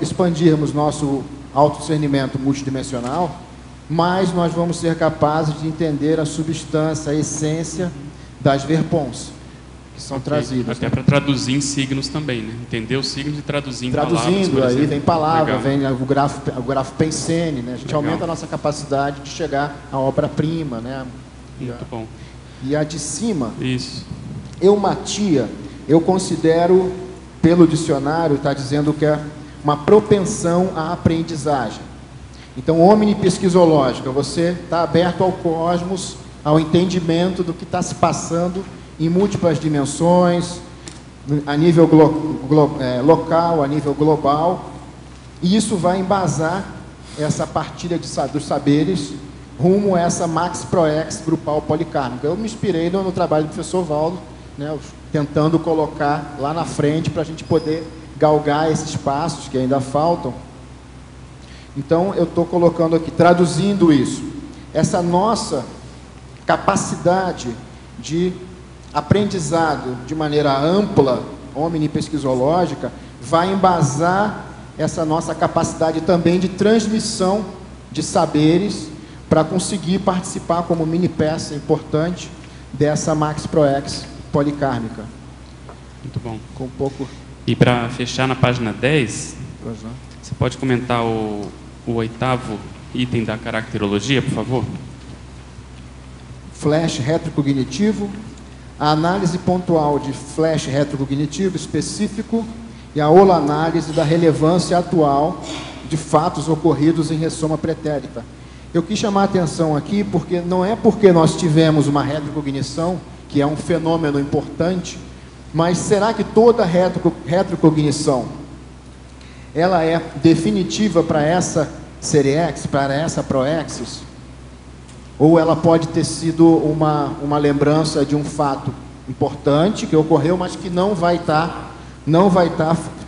expandirmos nosso autodiscernimento multidimensional, mais nós vamos ser capazes de entender a substância, a essência das verpons que são trazidas. Até para traduzir em signos também, né? Entender os signos e traduzir em palavras. Traduzindo, aí vem palavra, vem o grafo pensene, né? A gente aumenta a nossa capacidade de chegar à obra-prima, né? Muito bom. E a de cima, isso. Eumatia, eu considero, pelo dicionário, está dizendo que é uma propensão à aprendizagem. Então, omnipesquisológica, você está aberto ao cosmos, ao entendimento do que está se passando em múltiplas dimensões, a nível local, a nível global, e isso vai embasar essa partilha dos saberes rumo a essa Max Proex grupal policármica. Eu me inspirei no trabalho do professor Valdo, né, tentando colocar lá na frente para a gente poder galgar esses passos que ainda faltam Então, eu estou colocando aqui, traduzindo isso. Essa nossa capacidade de aprendizado de maneira ampla, omnipesquisológica, vai embasar essa nossa capacidade também de transmissão de saberes para conseguir participar como mini peça importante dessa Max Proex policármica. Muito bom. Com um pouco... E para fechar na página 10, você pode comentar o 8º item da caracterologia, por favor? Flash retrocognitivo, a análise pontual de flash retrocognitivo específico e a holoanálise da relevância atual de fatos ocorridos em ressoma pretérita. Eu quis chamar a atenção aqui porque não é porque nós tivemos uma retrocognição, que é um fenômeno importante, mas será que toda retrocognição ela é definitiva para essa Seriex, para essa Proexis? Ou ela pode ter sido uma lembrança de um fato importante que ocorreu, mas que não vai estar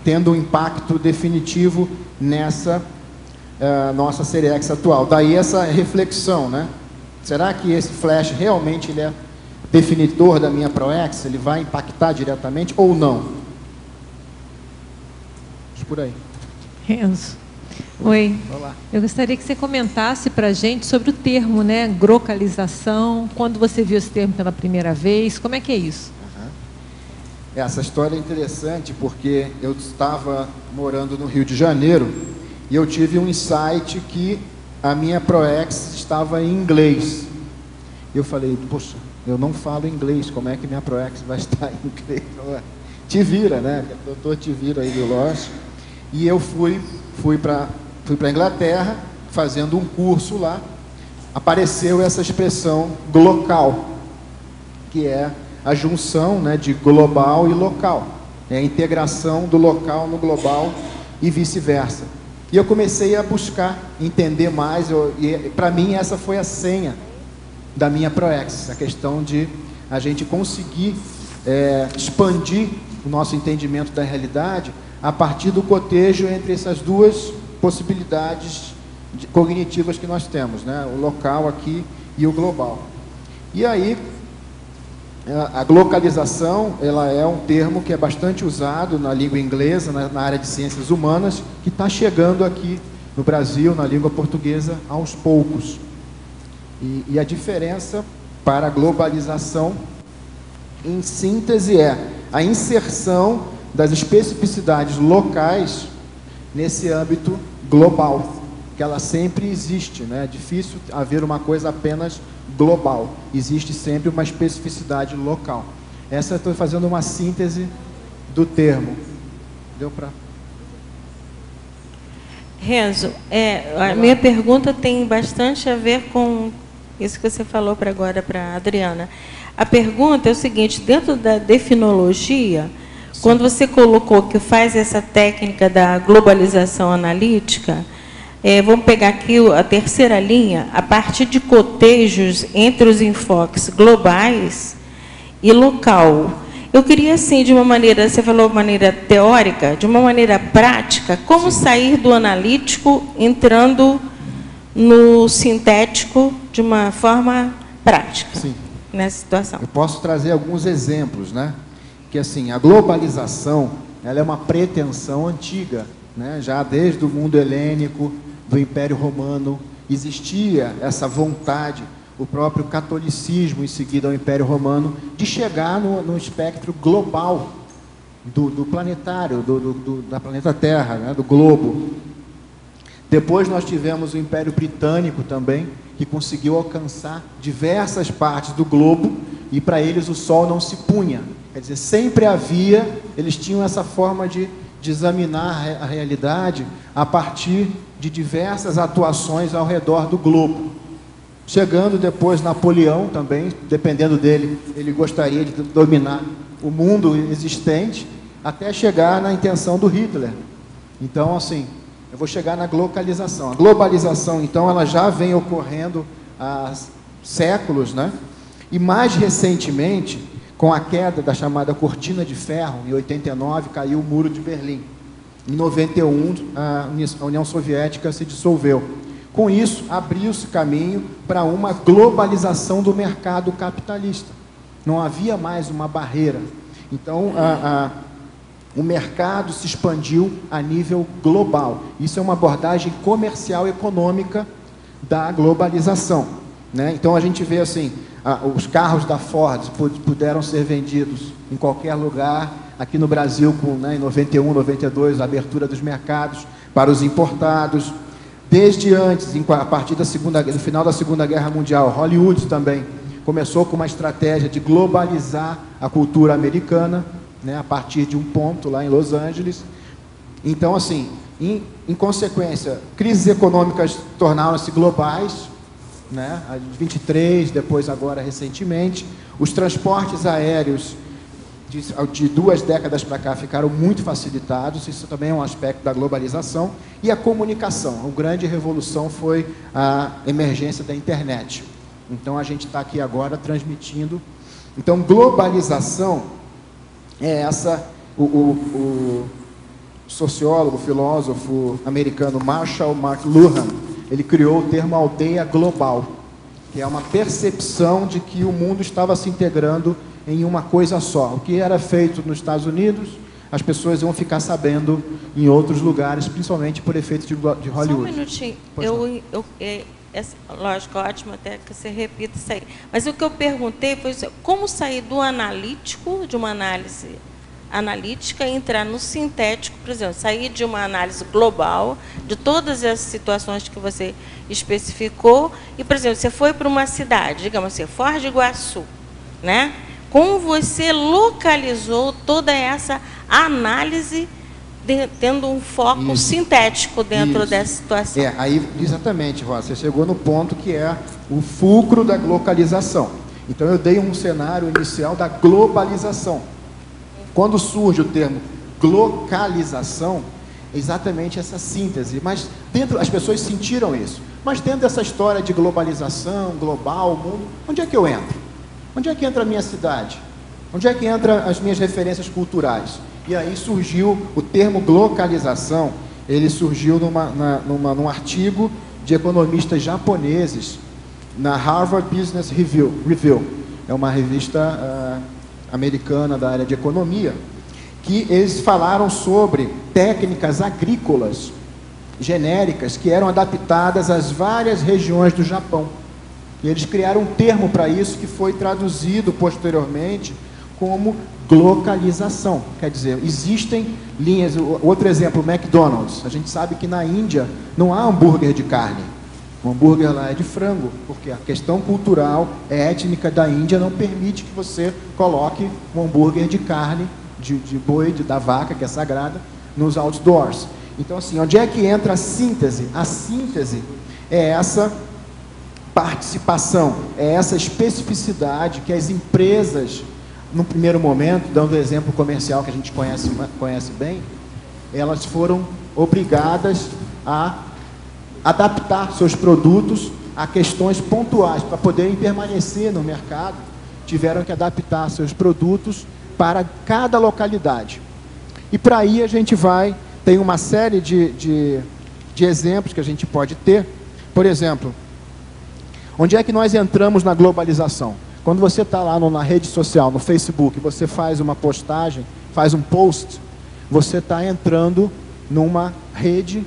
tendo um impacto definitivo nessa nossa Seriex atual. Daí essa reflexão, né? Será que esse flash realmente ele é definitor da minha Proex? Ele vai impactar diretamente ou não? Por aí. Renzo. Oi. Olá. Eu gostaria que você comentasse para a gente sobre o termo, né, grocalização. Quando você viu esse termo pela primeira vez, como é que é isso? Essa história é interessante porque eu estava morando no Rio de Janeiro e eu tive um insight que a minha Proex estava em inglês. Eu falei, poxa, eu não falo inglês, como é que minha Proex vai estar em inglês? Te vira, né? O doutor te vira aí do LOS. E eu fui para a Inglaterra, fazendo um curso lá, apareceu essa expressão glocal, que é a junção, né, de global e local, é a integração do local no global e vice-versa. E eu comecei a buscar entender mais, e para mim essa foi a senha da minha Proex, a questão de a gente conseguir expandir o nosso entendimento da realidade a partir do cotejo entre essas duas possibilidades cognitivas que nós temos, né? O local aqui e o global. E aí, a glocalização, ela é um termo que é bastante usado na língua inglesa, na área de ciências humanas, que está chegando aqui no Brasil, na língua portuguesa, aos poucos. E a diferença para a globalização, em síntese, é a inserção das especificidades locais nesse âmbito global, que ela sempre existe, né? É difícil haver uma coisa apenas global, existe sempre uma especificidade local. Essa eu estou fazendo uma síntese do termo. Deu para... Renzo, a minha pergunta tem bastante a ver com isso que você falou agora para a Adriana. A pergunta é o seguinte, dentro da definologia, quando você colocou que faz essa técnica da globalização analítica, vamos pegar aqui a terceira linha, a partir de cotejos entre os enfoques globais e local. Eu queria, assim, de uma maneira, você falou de maneira teórica, de uma maneira prática, como sair do analítico entrando no sintético de uma forma prática. Sim. Nessa situação. Eu posso trazer alguns exemplos, né? Que assim, a globalização, ela é uma pretensão antiga, né? Já desde o mundo helênico, do Império Romano, existia essa vontade, o próprio catolicismo, em seguida ao Império Romano, de chegar no espectro global do planetário, da planeta Terra, né? Do globo. Depois nós tivemos o Império Britânico também, que conseguiu alcançar diversas partes do globo, e para eles o Sol não se punha. Quer dizer, sempre havia, eles tinham essa forma de examinar a realidade a partir de diversas atuações ao redor do globo. Chegando depois Napoleão também, dependendo dele, ele gostaria de dominar o mundo existente, até chegar na intenção do Hitler. Então, assim, eu vou chegar na globalização. A globalização, então, ela já vem ocorrendo há séculos, né? E mais recentemente, com a queda da chamada Cortina de Ferro, em 89, caiu o Muro de Berlim. Em 91, a União Soviética se dissolveu. Com isso, abriu-se caminho para uma globalização do mercado capitalista. Não havia mais uma barreira. Então, o mercado se expandiu a nível global. Isso é uma abordagem comercial econômica da globalização, né? Então, a gente vê assim, os carros da Ford puderam ser vendidos em qualquer lugar. Aqui no Brasil, em 91, 92, a abertura dos mercados para os importados. Desde antes, a partir do final da Segunda Guerra Mundial, Hollywood também começou com uma estratégia de globalizar a cultura americana, né, a partir de um ponto lá em Los Angeles. Então, assim, em consequência, crises econômicas tornaram-se globais, né, a 23, depois agora recentemente. Os transportes aéreos de 2 décadas para cá ficaram muito facilitados, isso também é um aspecto da globalização. E a comunicação, a grande revolução foi a emergência da internet. Então, a gente está aqui agora transmitindo. Então, globalização é essa, o sociólogo, filósofo americano Marshall McLuhan, ele criou o termo aldeia global, que é uma percepção de que o mundo estava se integrando em uma coisa só. O que era feito nos Estados Unidos, as pessoas iam ficar sabendo em outros lugares, principalmente por efeito de Hollywood. Só um minutinho. Lógico, ótimo até que você repita isso aí. Mas o que eu perguntei foi como sair do analítico, de uma análise analítica, e entrar no sintético, por exemplo, sair de uma análise global, de todas as situações que você especificou, e, por exemplo, você foi para uma cidade, digamos assim, Foz do Iguaçu, né? Como você localizou toda essa análise, tendo um foco sintético dentro dessa situação? Exatamente, Rosa, você chegou no ponto que é o fulcro da localização. Então, eu dei um cenário inicial da globalização. Quando surge o termo localização, exatamente essa síntese. Mas as pessoas sentiram isso. Mas dentro dessa história de globalização, global, mundo, onde é que eu entro? Onde é que entra a minha cidade? Onde é que entram as minhas referências culturais? E aí surgiu o termo localização. Ele surgiu num artigo de economistas japoneses na Harvard Business Review. É uma revista americana da área de economia, que eles falaram sobre técnicas agrícolas genéricas que eram adaptadas às várias regiões do Japão. E eles criaram um termo para isso que foi traduzido posteriormente como localização. Quer dizer, existem linhas. Outro exemplo, o McDonald's. A gente sabe que na Índia não há hambúrguer de carne. O hambúrguer lá é de frango, porque a questão cultural, étnica da Índia não permite que você coloque um hambúrguer de carne, de boi, da vaca, que é sagrada, nos outdoors. Então, assim, onde é que entra a síntese? A síntese é essa participação, é essa especificidade que as empresas, no primeiro momento, dando o exemplo comercial que a gente conhece bem, elas foram obrigadas a adaptar seus produtos a questões pontuais. Para poderem permanecer no mercado, tiveram que adaptar seus produtos para cada localidade. E para aí a gente tem uma série de exemplos que a gente pode ter. Por exemplo, onde é que nós entramos na globalização? Quando você está lá na rede social, no Facebook, você faz uma postagem, faz um post, você está entrando numa rede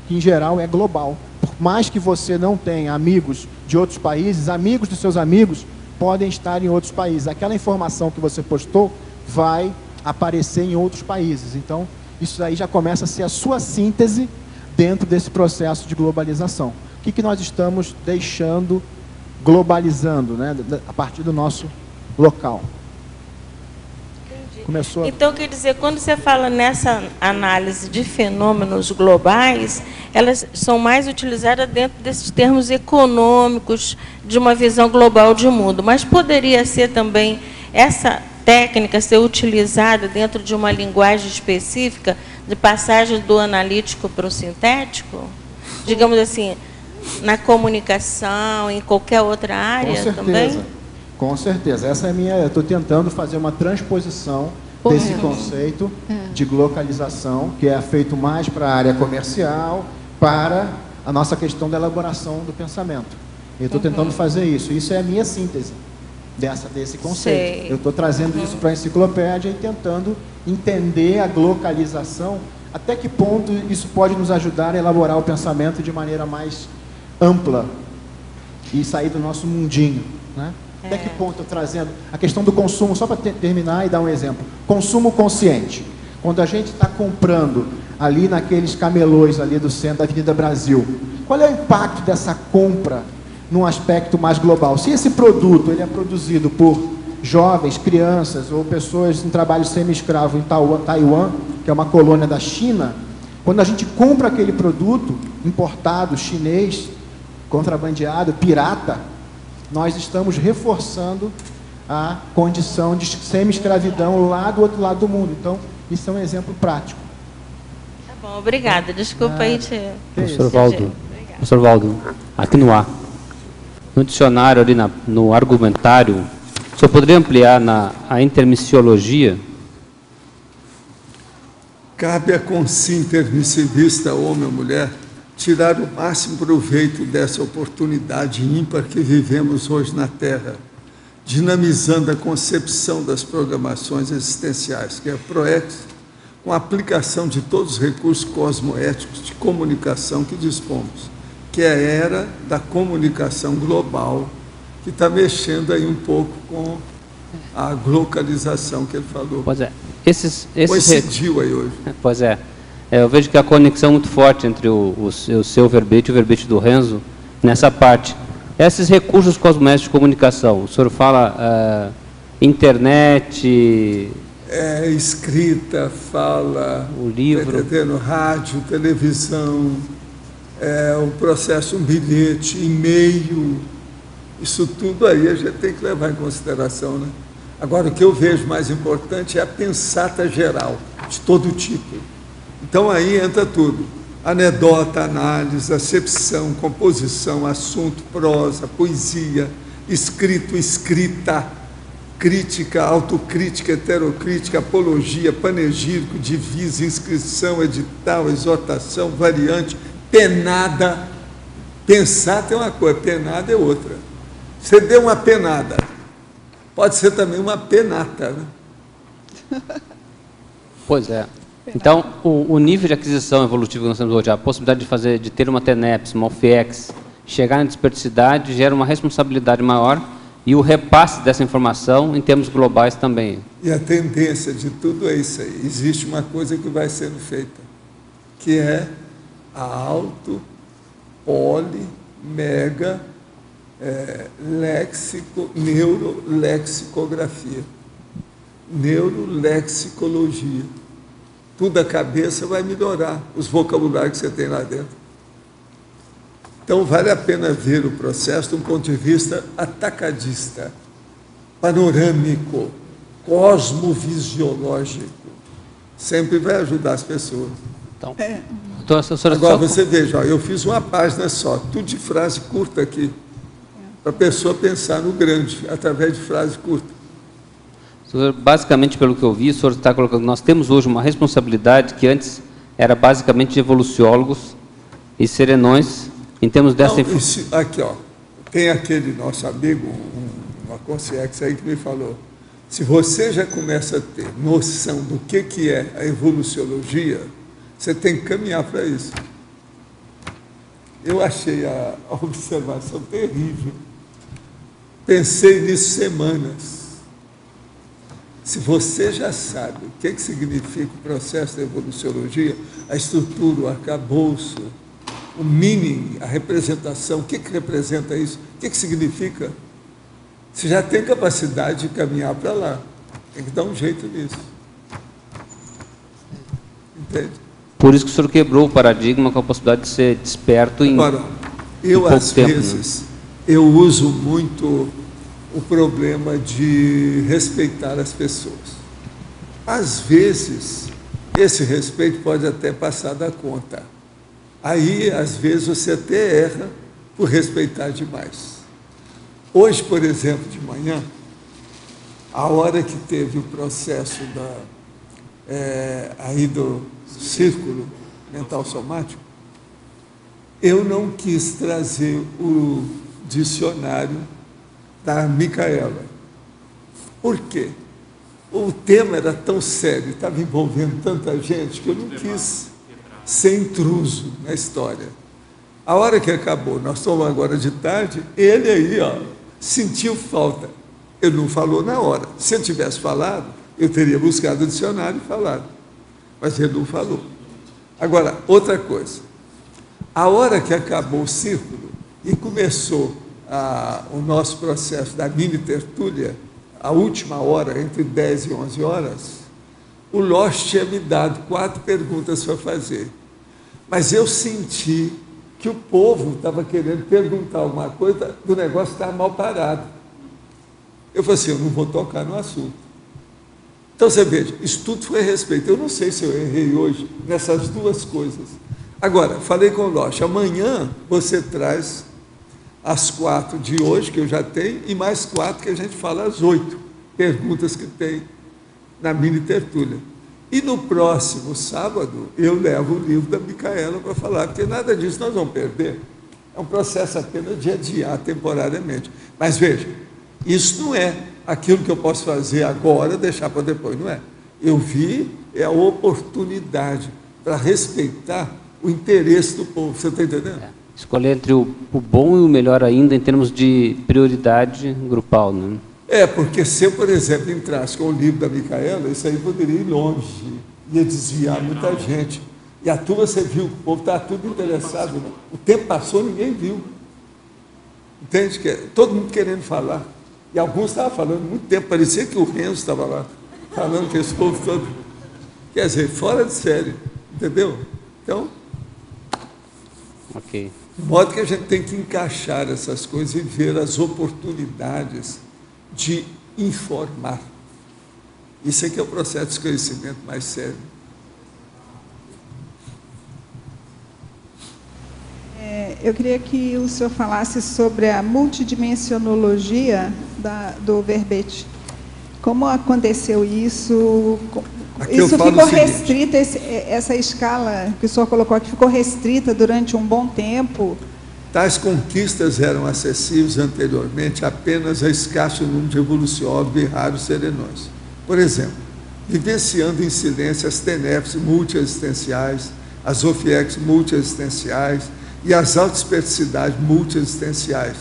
que, em geral, é global. Por mais que você não tenha amigos de outros países, amigos dos seus amigos podem estar em outros países. Aquela informação que você postou vai aparecer em outros países. Então, isso aí já começa a ser a sua síntese dentro desse processo de globalização. O que nós estamos deixando globalizando, né, a partir do nosso local? Começou a... Então, quer dizer, quando você fala nessa análise de fenômenos globais, elas são mais utilizadas dentro desses termos econômicos, de uma visão global de mundo. Mas poderia ser também essa técnica ser utilizada dentro de uma linguagem específica, de passagem do analítico para o sintético? Digamos assim, na comunicação, em qualquer outra área também? Com certeza. Essa é a minha... Eu estou tentando fazer uma transposição desse conceito de glocalização, que é feito mais para a área comercial, para a nossa questão da elaboração do pensamento. Eu estou tentando fazer isso. Isso é a minha síntese desse conceito. Sei. Eu estou trazendo isso para a enciclopédia e tentando entender a glocalização, até que ponto isso pode nos ajudar a elaborar o pensamento de maneira mais ampla e sair do nosso mundinho, né? Até que ponto eu trazendo a questão do consumo, só para terminar e dar um exemplo. Consumo consciente. Quando a gente está comprando ali naqueles camelôs ali do centro da Avenida Brasil, qual é o impacto dessa compra num aspecto mais global? Se esse produto ele é produzido por jovens, crianças ou pessoas em trabalho semi-escravo em Taiwan, que é uma colônia da China, quando a gente compra aquele produto importado, chinês, contrabandeado, pirata, nós estamos reforçando a condição de semi-escravidão lá do outro lado do mundo. Então, isso é um exemplo prático. Tá bom, obrigada. Desculpa aí Professor Valdo, aqui no dicionário, ali no argumentário, o senhor poderia ampliar a intermissiologia? Cabe a intermissivista, homem ou mulher, tirar o máximo proveito dessa oportunidade ímpar que vivemos hoje na Terra, dinamizando a concepção das programações existenciais, que é a PROEX, com a aplicação de todos os recursos cosmoéticos de comunicação que dispomos, que é a era da comunicação global, que está mexendo aí um pouco com a globalização que ele falou. Pois é. Coincidiu aí hoje. Pois é. Eu vejo que a conexão é muito forte entre o seu verbete e o verbete do Renzo nessa parte. Esses recursos cosmoéticos de comunicação, o senhor fala internet... escrita, fala... O livro... rádio, televisão, o processo, um bilhete, e-mail, isso tudo aí a gente tem que levar em consideração, né? Agora, o que eu vejo mais importante é a pensata geral, de todo tipo. Então, aí entra tudo. Anedota, análise, acepção, composição, assunto, prosa, poesia, escrito, escrita, crítica, autocrítica, heterocrítica, apologia, panegírico, divisa, inscrição, edital, exortação, variante, penada. Pensar tem uma coisa, penada é outra. Você deu uma penada, pode ser também uma penata, né? Pois é. Então, o nível de aquisição evolutiva que nós temos hoje, a possibilidade de ter uma TENEPS, uma OFIEX, chegar na desperticidade, gera uma responsabilidade maior e o repasse dessa informação em termos globais também. E a tendência de tudo é isso aí. Existe uma coisa que vai sendo feita, que é a mega, neurolexicografia, neurolexicologia. Tudo a cabeça vai melhorar os vocabulários que você tem lá dentro. Então, vale a pena ver o processo de um ponto de vista atacadista, panorâmico, cosmovisiológico. Sempre vai ajudar as pessoas. Então, agora, você veja, eu fiz uma página só, tudo de frase curta aqui, para a pessoa pensar no grande, através de frase curta. Basicamente, pelo que eu vi, o senhor está colocando, nós temos hoje uma responsabilidade que antes era basicamente de evoluciólogos e serenões, em termos dessa informação. Aqui, ó, tem aquele nosso amigo, uma consciência aí que me falou, se você já começa a ter noção do que é a evoluciologia, você tem que caminhar para isso. Eu achei a observação terrível. Pensei nisso semanas. Se você já sabe o que significa o processo da evoluciologia, a estrutura, o arcabouço, o meaning, a representação, o que representa isso, o que significa, você já tem capacidade de caminhar para lá. Tem que dar um jeito nisso. Entende? Por isso que o senhor quebrou o paradigma com a possibilidade de ser desperto em Agora, eu às vezes, eu uso muito o problema de respeitar as pessoas. Às vezes, esse respeito pode até passar da conta. Aí, às vezes, você até erra por respeitar demais. Hoje, por exemplo, de manhã, a hora que teve o processo aí do círculo mental somático, eu não quis trazer o dicionário da Micaela. Por quê? O tema era tão sério, estava envolvendo tanta gente, que eu não quis ser intruso na história. A hora que acabou, nós estamos agora de tarde, ele aí, sentiu falta. Ele não falou na hora. Se eu tivesse falado, eu teria buscado o dicionário e falado. Mas ele não falou. Agora, outra coisa. A hora que acabou o círculo e começou o nosso processo da mini tertúlia, a última hora, entre 10 e 11 horas, o Loche tinha me dado 4 perguntas para fazer. Mas eu senti que o povo estava querendo perguntar alguma coisa do negócio que estava mal parado. Eu falei assim, eu não vou tocar no assunto. Então, você veja, isso tudo foi a respeito. Eu não sei se eu errei hoje nessas 2 coisas. Agora, falei com o Loche, amanhã você traz as 4 de hoje, que eu já tenho, e mais 4 que a gente fala as 8 perguntas que tem na mini tertúlia. E no próximo sábado, eu levo o livro da Micaela para falar, porque nada disso nós vamos perder. É um processo apenas de adiar temporariamente. Mas veja, isso não é aquilo que eu posso fazer agora, deixar para depois, não é. Eu vi a oportunidade para respeitar o interesse do povo, você está entendendo? Escolher entre o bom e o melhor ainda em termos de prioridade grupal, né? Porque se eu, por exemplo, entrasse com o livro da Micaela, isso aí poderia ir longe, ia desviar muita gente. E a turma, você viu, o povo está tudo interessado, né? O tempo passou, ninguém viu. Entende? Todo mundo querendo falar. E alguns estavam falando muito tempo, parecia que o Renzo estava lá, falando que esse povo todo. Quer dizer, fora de série, entendeu? Então, ok. De modo que a gente tem que encaixar essas coisas e ver as oportunidades de informar. Isso aqui é o processo de esclarecimento mais sério. Eu queria que o senhor falasse sobre a multidimensionologia do verbete. Como aconteceu isso? Isso ficou restrita, essa escala que o senhor colocou aqui, ficou restrita durante um bom tempo? Tais conquistas eram acessíveis anteriormente apenas a escasso número de evoluciólogos e raros serenões. Por exemplo, vivenciando em silêncio as TENEPs multiexistenciais, as OFIEX multiexistenciais e as autoesperticidades multiexistenciais,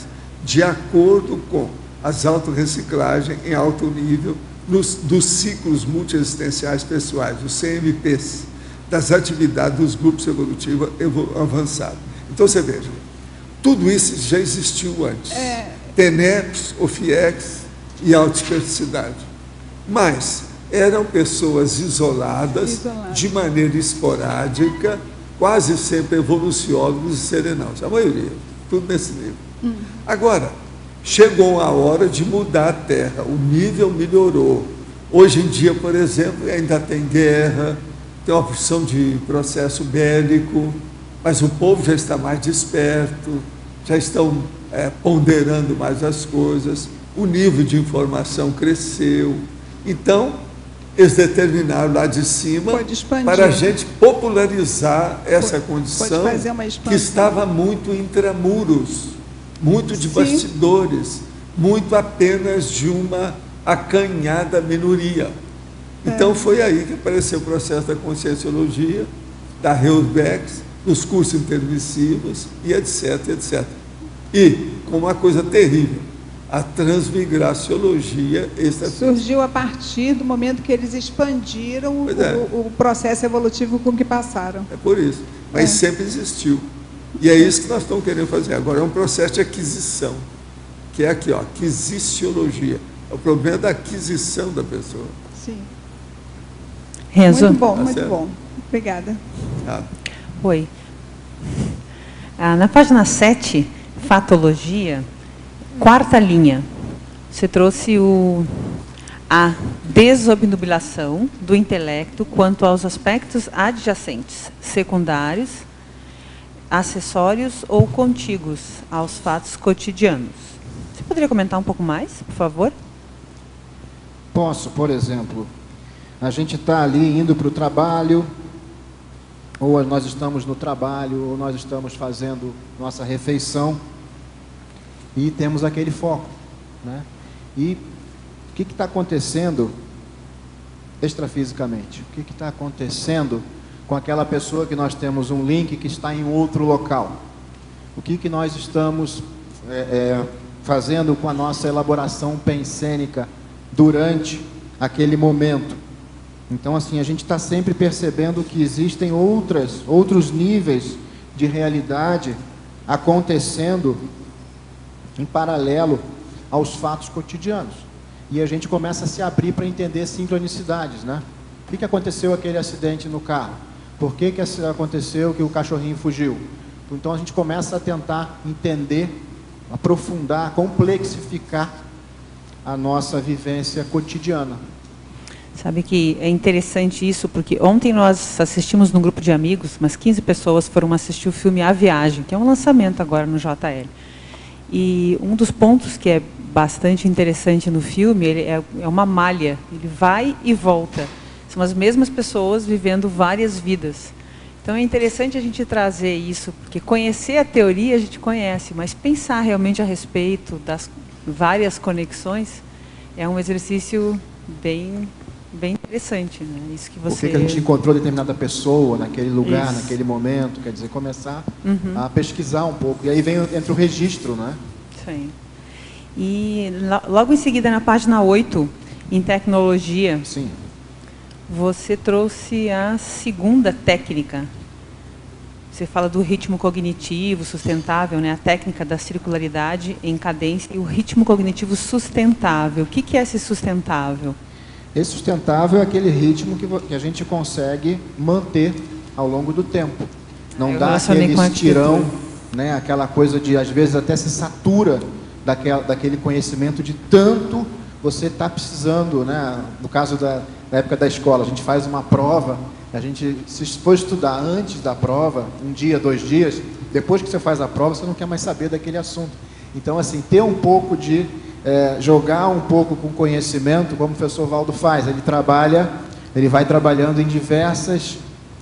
de acordo com as autorreciclagens em alto nível dos ciclos multiexistenciais pessoais, os CMPs, das atividades dos grupos evolutivos avançados. Então, você veja, tudo isso já existiu antes. TENEPs, OFIEX e autoesperticidade. Mas eram pessoas isoladas, de maneira esporádica, quase sempre evoluciólogos e serenaus. A maioria, tudo nesse nível. Agora, chegou a hora de mudar a Terra, o nível melhorou. Hoje em dia, por exemplo, ainda tem guerra, tem uma porção de processo bélico, mas o povo já está mais desperto, já estão ponderando mais as coisas, o nível de informação cresceu. Então, eles determinaram lá de cima para a gente popularizar essa condição que estava muito intramuros, muito de bastidores, muito apenas de uma acanhada minoria. Então, foi aí que apareceu o processo da conscienciologia, da Reusbeck, dos cursos intermissivos, e etc, etc. E, com uma coisa terrível, a transmigraciologia surgiu a partir do momento que eles expandiram o processo evolutivo com que passaram. É por isso. Mas sempre existiu. E é isso que nós estamos querendo fazer. Agora é um processo de aquisição, que é aqui, aquisiciologia. É o problema da aquisição da pessoa. Sim. Renzo. Muito bom, muito bom. Obrigada. Oi. Na página 7, Fatologia, 4ª linha, você trouxe a desobnubilação do intelecto quanto aos aspectos adjacentes, secundários, acessórios ou contíguos aos fatos cotidianos. Você poderia comentar um pouco mais, por favor? Posso, por exemplo, a gente está ali indo para o trabalho, ou nós estamos no trabalho, ou nós estamos fazendo nossa refeição, e temos aquele foco, né? E o que está acontecendo extrafisicamente? O que está acontecendo com aquela pessoa que nós temos um link que está em outro local? O que nós estamos fazendo com a nossa elaboração pensênica durante aquele momento? Então, assim, a gente está sempre percebendo que existem outros níveis de realidade acontecendo em paralelo aos fatos cotidianos. E a gente começa a se abrir para entender sincronicidades, né? O que aconteceu aquele acidente no carro? Por que aconteceu que o cachorrinho fugiu? Então a gente começa a tentar entender, aprofundar, complexificar a nossa vivência cotidiana. Sabe que é interessante isso, porque ontem nós assistimos num grupo de amigos, umas 15 pessoas foram assistir o filme A Viagem, que é um lançamento agora no JL. E um dos pontos que é bastante interessante no filme, ele é uma malha, ele vai e volta. São as mesmas pessoas vivendo várias vidas. Então é interessante a gente trazer isso, porque conhecer a teoria a gente conhece, mas pensar realmente a respeito das várias conexões é um exercício bem interessante, né? Isso que você... Por que a gente encontrou determinada pessoa naquele lugar, naquele momento, quer dizer, começar a pesquisar um pouco. E aí entra o registro, né? Sim. E logo em seguida, na página 8, em tecnologia, sim, você trouxe a segunda técnica. Você fala do ritmo cognitivo sustentável, né? A técnica da circularidade em cadência e o ritmo cognitivo sustentável. O que é esse sustentável? Esse sustentável é aquele ritmo que a gente consegue manter ao longo do tempo. Não dá aquele estirão, né? Aquela coisa de, às vezes, até se satura daquele conhecimento de tanto você está precisando, né? No caso da época da escola, a gente faz uma prova, a gente, se for estudar antes da prova, 1 dia, 2 dias, depois que você faz a prova, você não quer mais saber daquele assunto. Então, assim, ter um pouco de... jogar um pouco com conhecimento, como o professor Valdo faz. Ele vai trabalhando em diversas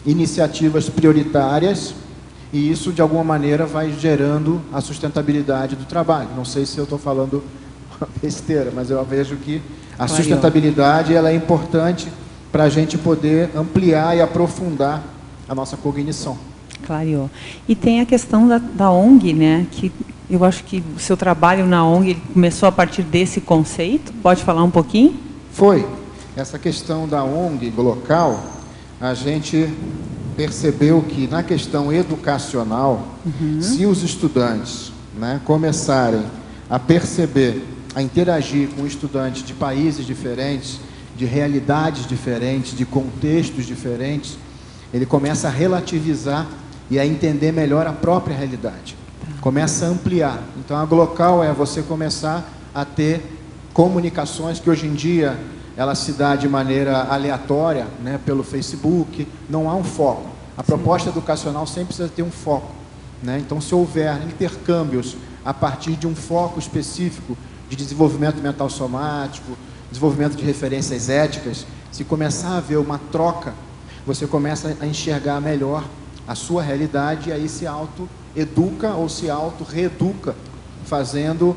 iniciativas prioritárias e isso, de alguma maneira, vai gerando a sustentabilidade do trabalho. Não sei se eu estou falando besteira, mas eu vejo que a sustentabilidade ela é importante para a gente poder ampliar e aprofundar a nossa cognição. Claro. E tem a questão da ONG, né? Que eu acho que o seu trabalho na ONG começou a partir desse conceito. Pode falar um pouquinho? Foi. Essa questão da ONG local, a gente percebeu que na questão educacional, se os estudantes, né, começarem a perceber, a interagir com estudantes de países diferentes, de realidades diferentes, de contextos diferentes, ele começa a relativizar e a entender melhor a própria realidade. Começa a ampliar. Então, a Glocal é você começar a ter comunicações que hoje em dia ela se dá de maneira aleatória, né, pelo Facebook, não há um foco. A proposta educacional sempre precisa ter um foco, né? Então, se houver intercâmbios a partir de um foco específico de desenvolvimento mental somático, desenvolvimento de referências éticas, se começar a haver uma troca, você começa a enxergar melhor a sua realidade e aí se auto-educa ou se auto-reeduca, fazendo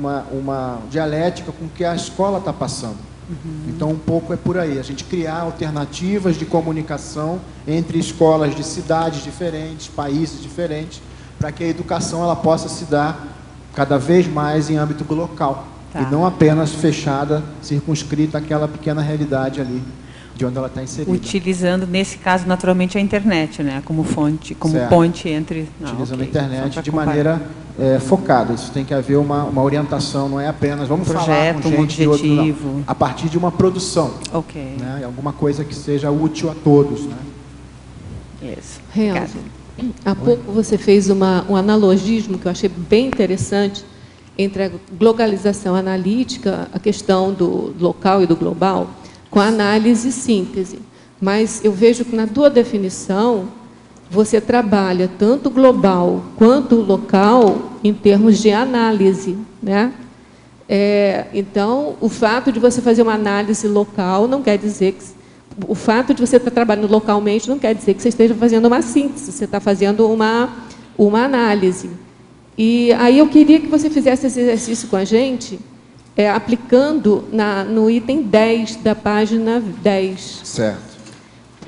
uma dialética com o que a escola está passando. Então, um pouco é por aí, a gente criar alternativas de comunicação entre escolas de cidades diferentes, países diferentes, para que a educação ela possa se dar cada vez mais em âmbito local, e não apenas fechada, circunscrita àquela pequena realidade ali, de onde ela está inserida. Utilizando, nesse caso, naturalmente, a internet, né, como fonte, como ponte entre... Utilizando a internet de maneira focada. Isso tem que haver uma orientação, não é apenas vamos falar com gente de outro, não. A partir de uma produção. Né, alguma coisa que seja útil a todos. Né? Isso. Renzo, há pouco você fez um analogismo que eu achei bem interessante entre a globalização analítica, a questão do local e do global, com a análise e síntese. Mas eu vejo que na tua definição, você trabalha tanto global quanto local em termos de análise, né? Então, o fato de você fazer uma análise local não quer dizer que... O fato de você estar trabalhando localmente não quer dizer que você esteja fazendo uma síntese, você está fazendo uma análise. E aí eu queria que você fizesse esse exercício com a gente, aplicando no item 10 da página 10. Certo.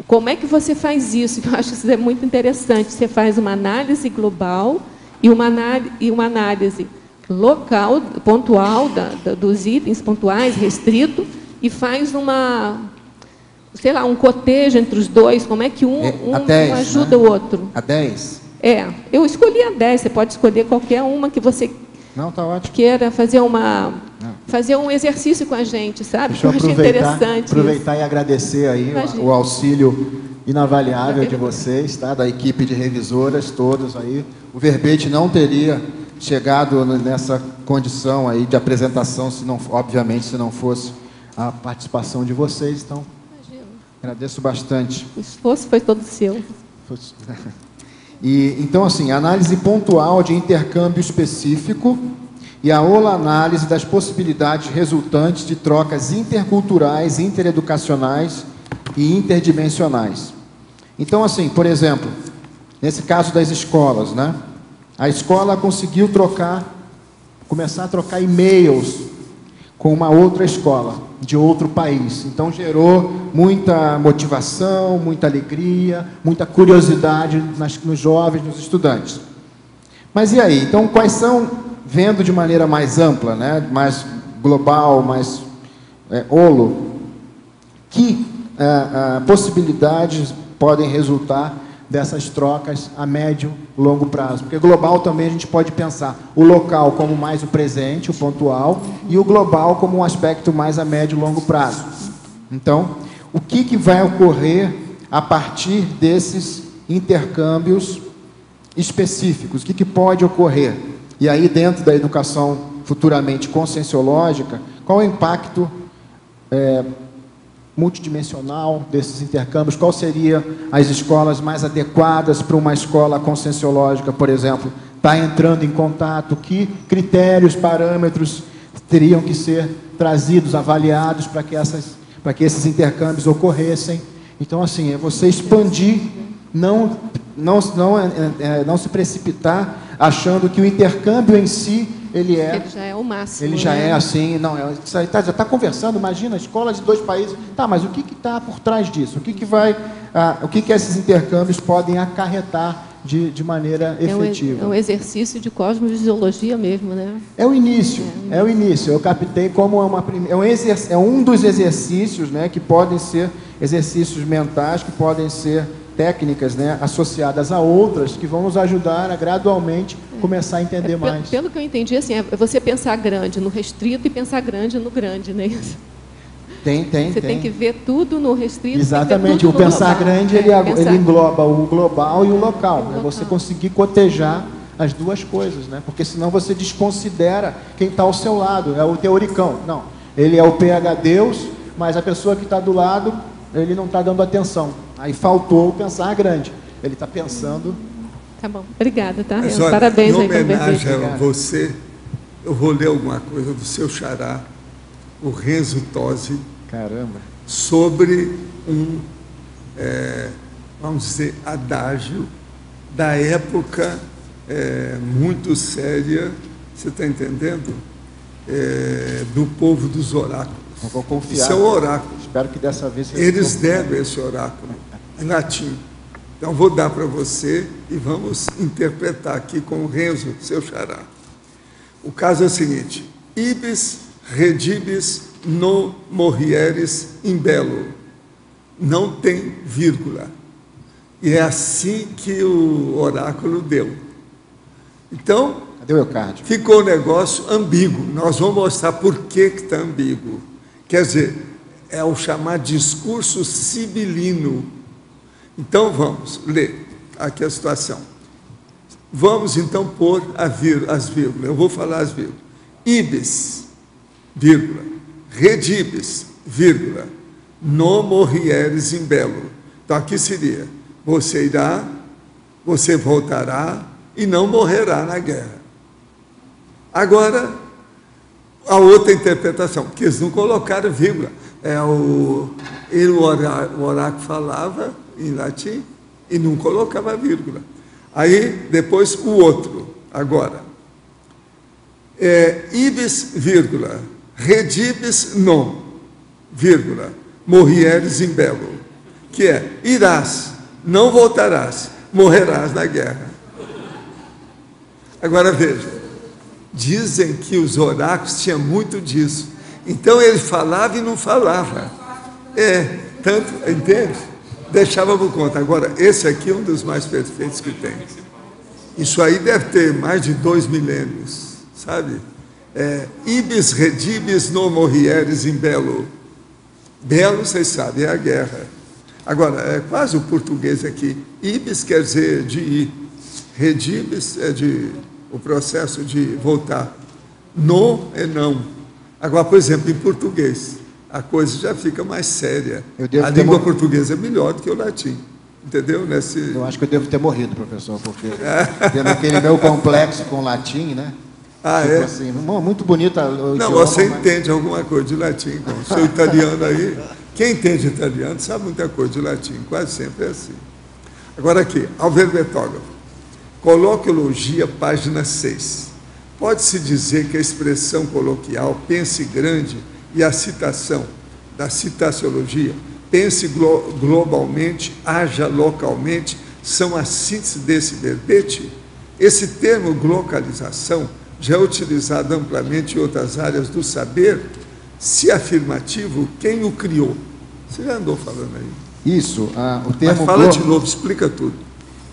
Como é que você faz isso? Eu acho que isso é muito interessante. Você faz uma análise global e uma análise local, pontual, dos itens pontuais, restrito, e faz um cotejo entre os dois. Como é que um ajuda, né, o outro? A 10? Eu escolhi a 10, você pode escolher qualquer uma que você queira fazer um exercício com a gente, sabe? Deixa eu aproveitar e agradecer aí o auxílio inavaliável de vocês, tá? Da equipe de revisoras todas aí. O verbete não teria chegado nessa condição aí de apresentação, obviamente, se não fosse a participação de vocês. Então, agradeço bastante. O esforço foi todo seu. Então, assim, análise pontual de intercâmbio específico e a análise das possibilidades resultantes de trocas interculturais, intereducacionais e interdimensionais. Então, assim, por exemplo, nesse caso das escolas, né? A escola conseguiu começar a trocar e-mails com uma outra escola de outro país. Então, gerou muita motivação, muita alegria, muita curiosidade nos jovens, nos estudantes. Mas e aí? Então, quais são, vendo de maneira mais ampla, né, mais global, mais que possibilidades podem resultar dessas trocas a médio e longo prazo? Porque global também a gente pode pensar o local como mais o presente, o pontual, e o global como um aspecto mais a médio e longo prazo. Então, o que vai ocorrer a partir desses intercâmbios específicos? O que pode ocorrer? E aí, dentro da educação futuramente conscienciológica, qual é o impacto multidimensional desses intercâmbios? Qual seria as escolas mais adequadas para uma escola conscienciológica, por exemplo, estar entrando em contato? Que critérios, parâmetros teriam que ser trazidos, avaliados para que esses intercâmbios ocorressem? Então, assim, você expandir, não se precipitar achando que o intercâmbio em si ele já é o máximo. Ele já é assim, não, já está conversando, imagina, escola de 2 países. Tá, mas o que está por trás disso? O que esses intercâmbios podem acarretar de maneira efetiva? É um exercício de cosmovisiologia mesmo, né? É o início. Eu captei como um dos exercícios, né, que podem ser exercícios mentais, que podem ser técnicas, né, associadas a outras que vão nos ajudar a gradualmente começar a entender mais. Pelo que eu entendi, assim, é você pensar grande no restrito e pensar grande no grande, não é isso? Você tem que ver tudo no restrito. Exatamente. O pensar grande, ele engloba o global e o local. Né? Você conseguir cotejar as duas coisas, né? Porque senão você desconsidera quem está ao seu lado. É o teoricão. Não. Ele é o PH Deus, mas a pessoa que está do lado, ele não está dando atenção. Aí faltou o pensar grande. Ele está pensando... Tá bom. Obrigada, tá? Olha, parabéns aí pelo homenagem a você, eu vou ler alguma coisa do seu xará, o Renzo Tosi. Caramba. Sobre vamos dizer, adágio da época muito séria, você está entendendo? Do povo dos oráculos. Eu vou confiar. Isso é o oráculo. Espero que dessa vez... Eles devem esse oráculo em latim. Então, vou dar para você e vamos interpretar aqui com o Renzo, seu xará. O caso é o seguinte: ibis redibis no morrieres in bello. Não tem vírgula. E é assim que o oráculo deu. Então, cadê o Eucárdio? Ficou o negócio ambíguo. Nós vamos mostrar por que está ambíguo. Quer dizer, é o chamado discurso sibilino. Então, vamos ler aqui a situação. Vamos, então, pôr as vírgulas. Eu vou falar as vírgulas. Ibis, vírgula. Redibis, vírgula. No morrieres in bello. Então, aqui seria: você irá, você voltará e não morrerá na guerra. Agora, a outra interpretação, porque eles não colocaram vírgula. O oráculo falava em latim e não colocava vírgula. Aí, depois, o outro, agora. Ibis, vírgula, redibis non, vírgula, morrieres in bello, que é, irás, não voltarás, morrerás na guerra. Agora veja, dizem que os oráculos tinham muito disso. Então ele falava e não falava. Tanto, entende? Deixava por conta. Agora, esse aqui é um dos mais perfeitos que tem. Isso aí deve ter mais de 2 milênios, sabe? Ibis redibis non morrieres in bello. Belo, vocês sabem, é a guerra. Agora, é quase o português aqui. Ibis quer dizer de ir. Redibis é o processo de voltar. No é não. Agora, por exemplo, em português, a coisa já fica mais séria. A língua portuguesa é melhor do que o latim. Entendeu? Eu acho que eu devo ter morrido, professor, porque tendo aquele meu complexo com o latim, né? Tipo assim, muito bonita o idioma, você entende alguma coisa de latim. Com o seu italiano aí, quem entende italiano sabe muita coisa de latim, quase sempre é assim. Agora aqui, alverbetógrafo. Coloquiologia, página 6. Pode-se dizer que a expressão coloquial pense grande e a citação da citaciologia, pense globalmente, haja localmente, são a síntese desse verbete? Esse termo glocalização já é utilizado amplamente em outras áreas do saber. Se afirmativo, quem o criou? Você já andou falando aí? Isso, o termo... Mas fala de novo, explica tudo.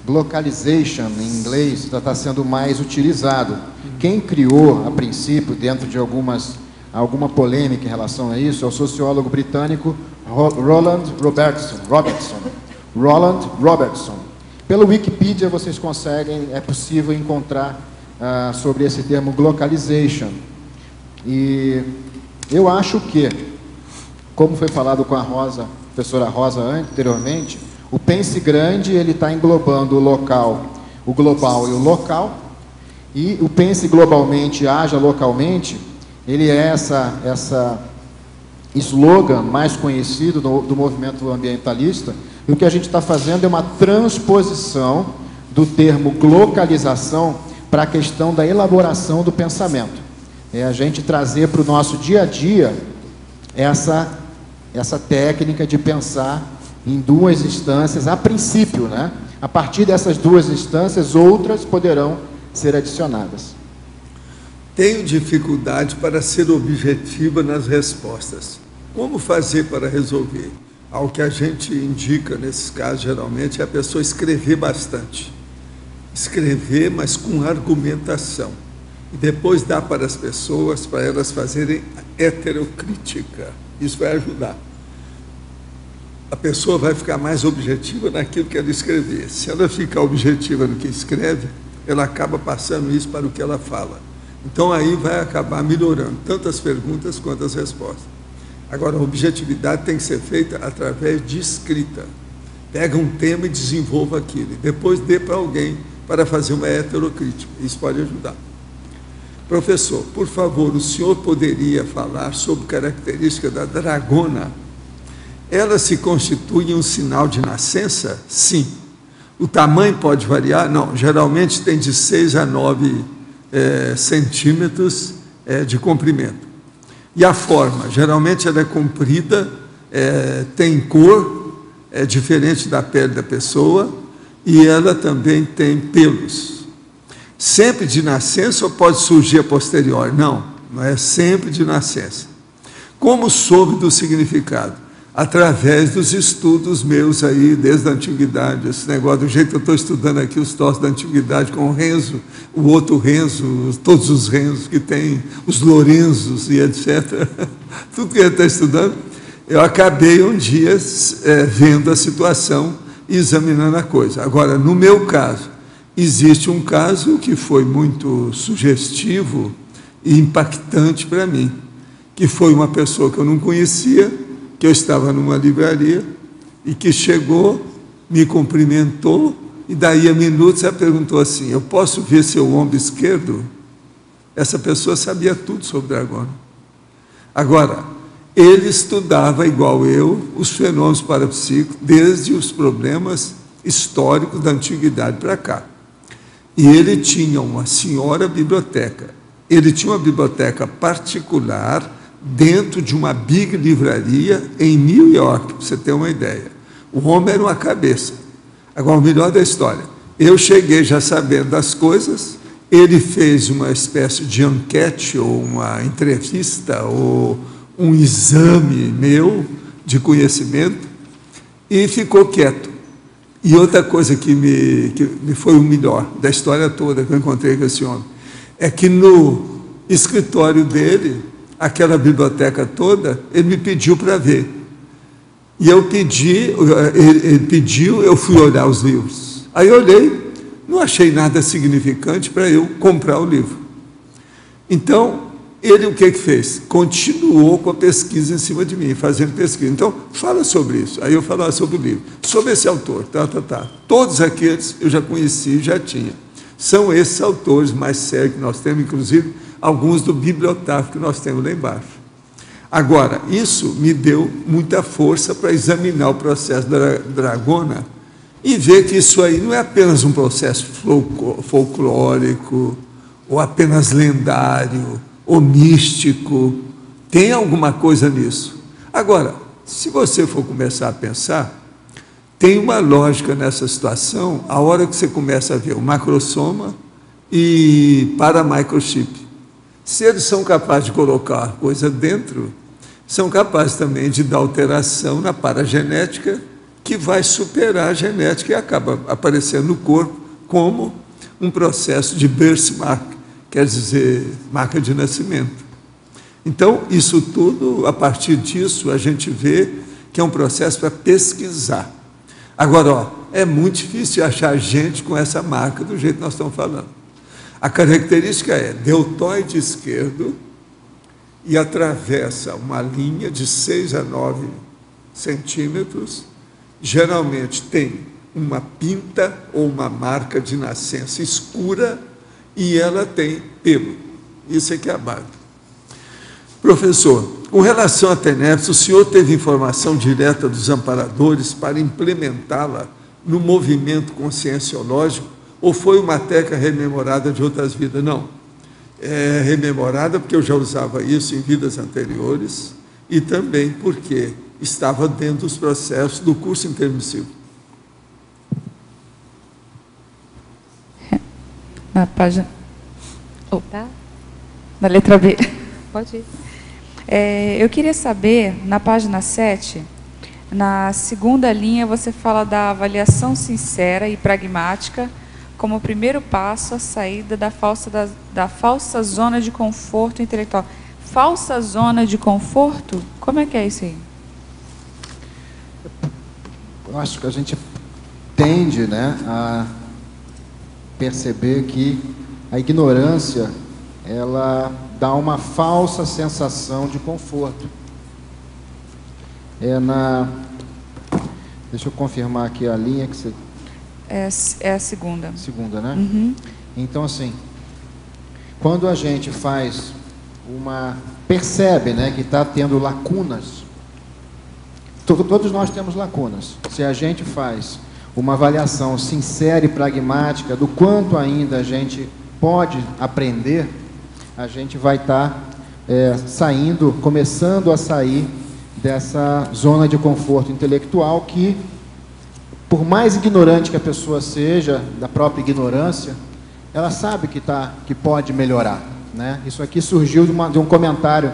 Glocalization, em inglês, está sendo mais utilizado. Quem criou, a princípio, dentro de alguma polêmica em relação a isso, é o sociólogo britânico Roland Robertson. Pela Wikipedia, vocês conseguem, é possível encontrar sobre esse termo glocalization. E eu acho que, como foi falado com a professora Rosa anteriormente, o pense grande, ele está englobando o local, o global e o local, e o pense globalmente, haja localmente, ele é essa slogan mais conhecido do movimento ambientalista, e o que a gente está fazendo é uma transposição do termo glocalização para a questão da elaboração do pensamento. É a gente trazer para o nosso dia a dia essa técnica de pensar em 2 instâncias, a princípio, né? A partir dessas 2 instâncias, outras poderão ser adicionadas. Tenho dificuldade para ser objetiva nas respostas. Como fazer para resolver? Ao que a gente indica, nesses casos, geralmente, é a pessoa escrever bastante. Escrever, mas com argumentação. E depois dá para as pessoas, para elas fazerem heterocrítica. Isso vai ajudar. A pessoa vai ficar mais objetiva naquilo que ela escrever. Se ela ficar objetiva no que escreve, ela acaba passando isso para o que ela fala. Então, aí vai acabar melhorando tanto as perguntas quanto as respostas. Agora, a objetividade tem que ser feita através de escrita. Pega um tema e desenvolva aquilo. E depois dê para alguém para fazer uma heterocrítica. Isso pode ajudar. Professor, por favor, o senhor poderia falar sobre característica da dragona? Ela se constitui em um sinal de nascença? Sim. O tamanho pode variar? Não. Geralmente tem de 6 a 9 centímetros de comprimento. E a forma? Geralmente ela é comprida, tem cor, é diferente da pele da pessoa, e ela também tem pelos. Sempre de nascença ou pode surgir a posterior? Não, não é sempre de nascença. Como soube do significado? Através dos estudos meus aí, desde a antiguidade, esse negócio, do jeito que eu estou estudando aqui, os troços da antiguidade, com o Renzo, o outro Renzo, todos os Renzos que tem, os Lorenzos e etc., tudo que eu estou estudando, eu acabei um dia vendo a situação e examinando a coisa. Agora, no meu caso, existe um caso que foi muito sugestivo e impactante para mim, que foi uma pessoa que eu não conhecia, que eu estava numa livraria e que chegou, me cumprimentou e daí a minutos ela perguntou assim: eu posso ver seu ombro esquerdo? Essa pessoa sabia tudo sobre dragona. Agora, ele estudava, igual eu, os fenômenos parapsíquicos, desde os problemas históricos da antiguidade para cá. E ele tinha uma senhora biblioteca. Ele tinha uma biblioteca particular dentro de uma big livraria em New York, para você ter uma ideia. O homem era uma cabeça. Agora, o melhor da história, eu cheguei já sabendo das coisas, ele fez uma espécie de enquete, ou uma entrevista, ou um exame meu de conhecimento, e ficou quieto. E outra coisa que me foi o melhor da história toda que eu encontrei com esse homem, é que no escritório dele, aquela biblioteca toda, ele me pediu para ver. E eu pedi, ele pediu, eu fui olhar os livros. Aí eu olhei, não achei nada significante para eu comprar o livro. Então, ele o que fez? Continuou com a pesquisa em cima de mim, fazendo pesquisa. Então, fala sobre isso. Aí eu falava sobre o livro, sobre esse autor, Todos aqueles eu já conheci, já tinha. São esses autores mais sérios que nós temos, inclusive alguns do bibliotafo que nós temos lá embaixo. Agora, isso me deu muita força para examinar o processo da Dragona e ver que isso aí não é apenas um processo folclórico, ou apenas lendário, ou místico. Tem alguma coisa nisso. Agora, se você for começar a pensar, tem uma lógica nessa situação, a hora que você começa a ver o macrosoma e paramicrochip. Se eles são capazes de colocar coisa dentro, são capazes também de dar alteração na paragenética, que vai superar a genética e acaba aparecendo no corpo como um processo de birthmark, quer dizer, marca de nascimento. Então, isso tudo, a partir disso, a gente vê que é um processo para pesquisar. Agora, é muito difícil achar gente com essa marca do jeito que nós estamos falando. A característica é deltoide esquerdo e atravessa uma linha de 6 a 9 centímetros, geralmente tem uma pinta ou uma marca de nascença escura e ela tem pelo. Isso é que é a base. Professor, com relação à TENEPS, o senhor teve informação direta dos amparadores para implementá-la no movimento conscienciológico ou foi uma técnica rememorada de outras vidas? Não. É rememorada porque eu já usava isso em vidas anteriores e também porque estava dentro dos processos do curso intermissivo. Na página... Na letra B. Pode ir. Eu queria saber, na página 7, na segunda linha, você fala da avaliação sincera e pragmática como primeiro passo à saída da falsa zona de conforto intelectual. Falsa zona de conforto? Como é que é isso aí? Eu acho que a gente tende, né, a perceber que a ignorância, ela dá uma falsa sensação de conforto. Deixa eu confirmar aqui a linha que você... É a segunda. Segunda, né? Uhum. Então, assim, quando a gente faz percebe, né, que está tendo lacunas, todos nós temos lacunas. Se a gente faz uma avaliação sincera e pragmática do quanto ainda a gente pode aprender, a gente vai estar começando a sair dessa zona de conforto intelectual que, por mais ignorante que a pessoa seja, da própria ignorância, ela sabe que pode melhorar, né? Isso aqui surgiu de um comentário,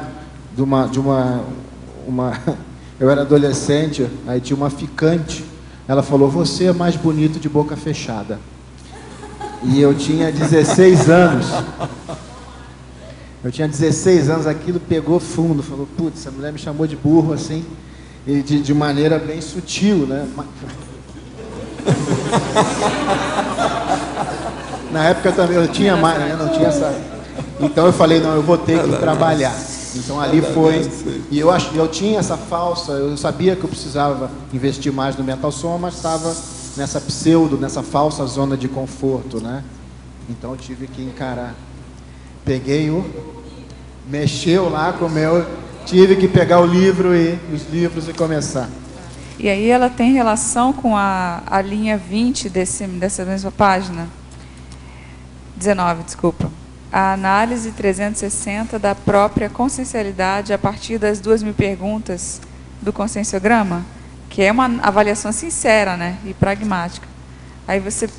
eu era adolescente, aí tinha uma ficante, ela falou, você é mais bonito de boca fechada. E eu tinha 16 anos. Aquilo pegou fundo, falou, putz, essa mulher me chamou de burro assim, e de maneira bem sutil, né? Na época também eu tinha mais, né? Não tinha essa. Então eu falei, não, eu vou ter que trabalhar. Então ali foi, e eu tinha essa falsa, eu sabia que eu precisava investir mais no mental soma, mas estava nessa falsa zona de conforto, né? Então eu tive que encarar. Mexeu lá com o meu, tive que pegar os livros e começar. E aí ela tem relação com a linha 20 dessa mesma página? 19, desculpa. A análise 360 da própria consciencialidade a partir das 2.000 perguntas do conscienciograma, que é uma avaliação sincera, né, e pragmática. Aí você...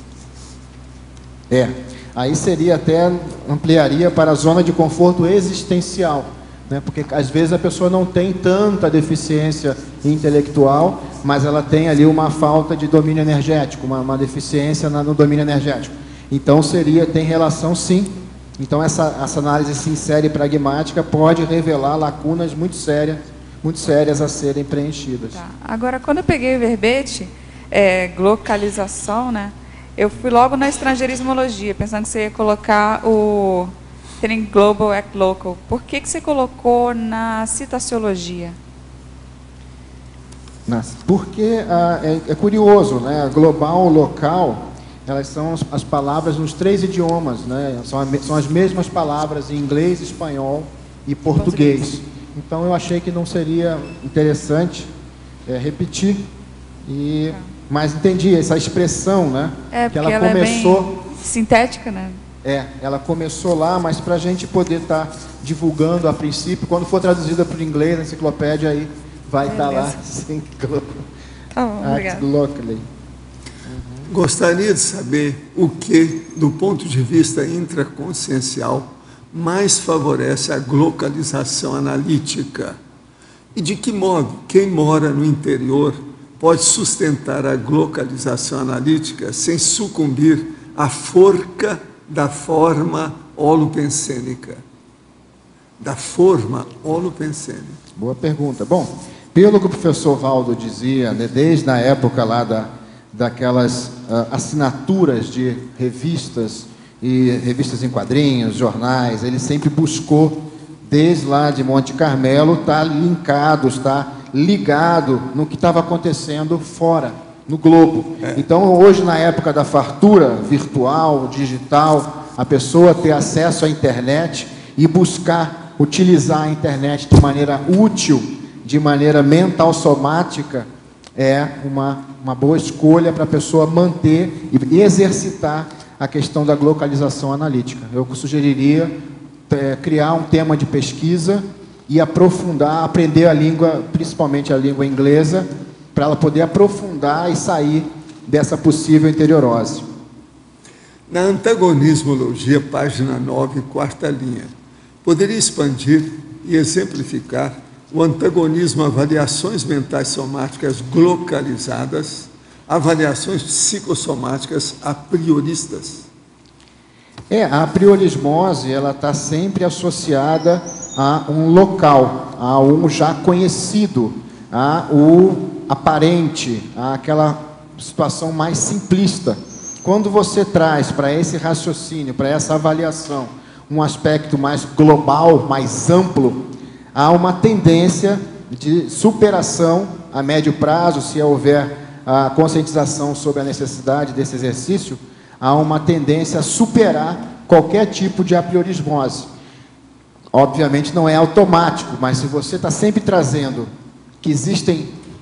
Aí seria até, ampliaria para a zona de conforto existencial, né? Porque às vezes a pessoa não tem tanta deficiência intelectual, mas ela tem ali uma falta de domínio energético, uma deficiência no domínio energético. Então tem relação sim. Então essa análise sincera e pragmática pode revelar lacunas muito sérias a serem preenchidas. Tá. Agora, quando eu peguei o verbete, localização, né? Eu fui logo na estrangeirismologia, pensando que você ia colocar o Think Global, Act Local. Por que você colocou na citaciologia? Porque é curioso, né? Global, local, elas são as palavras nos 3 idiomas, né? São as mesmas palavras em inglês, espanhol e português. Então eu achei que não seria interessante repetir mas entendi essa expressão, né? Que ela começou... é bem sintética, né? Ela começou lá, mas para a gente poder estar divulgando a princípio, quando for traduzida para o inglês, na enciclopédia, aí vai estar lá. Tá bom, obrigada. Locally. Gostaria de saber o que, do ponto de vista intraconsciencial, mais favorece a glocalização analítica. E de que modo quem mora no interior pode sustentar a glocalização analítica sem sucumbir à forca da forma holopensênica. Boa pergunta. Bom, pelo que o professor Valdo dizia, né, desde a época lá daquelas assinaturas de revistas em quadrinhos, jornais, ele sempre buscou, desde lá de Monte Carmelo, estar ligado no que estava acontecendo fora, no globo. Então, hoje, na época da fartura virtual, digital, a pessoa ter acesso à internet e buscar utilizar a internet de maneira útil, de maneira mental somática, é uma boa escolha para a pessoa manter e exercitar a questão da glocalização analítica. Eu sugeriria criar um tema de pesquisa e aprender a língua, principalmente a língua inglesa, para ela poder aprofundar e sair dessa possível interiorose. Na antagonismologia, página 9, 4ª linha, poderia expandir e exemplificar o antagonismo a avaliações mentais somáticas glocalizadas, avaliações psicossomáticas a prioristas? A priorismose, ela está sempre associada a um local, a um já conhecido, a o aparente, a aquela situação mais simplista. Quando você traz para esse raciocínio, para essa avaliação, um aspecto mais global, mais amplo, há uma tendência de superação a médio prazo, se houver a conscientização sobre a necessidade desse exercício, há uma tendência a superar qualquer tipo de apriorismose. Obviamente não é automático, mas se você está sempre trazendo que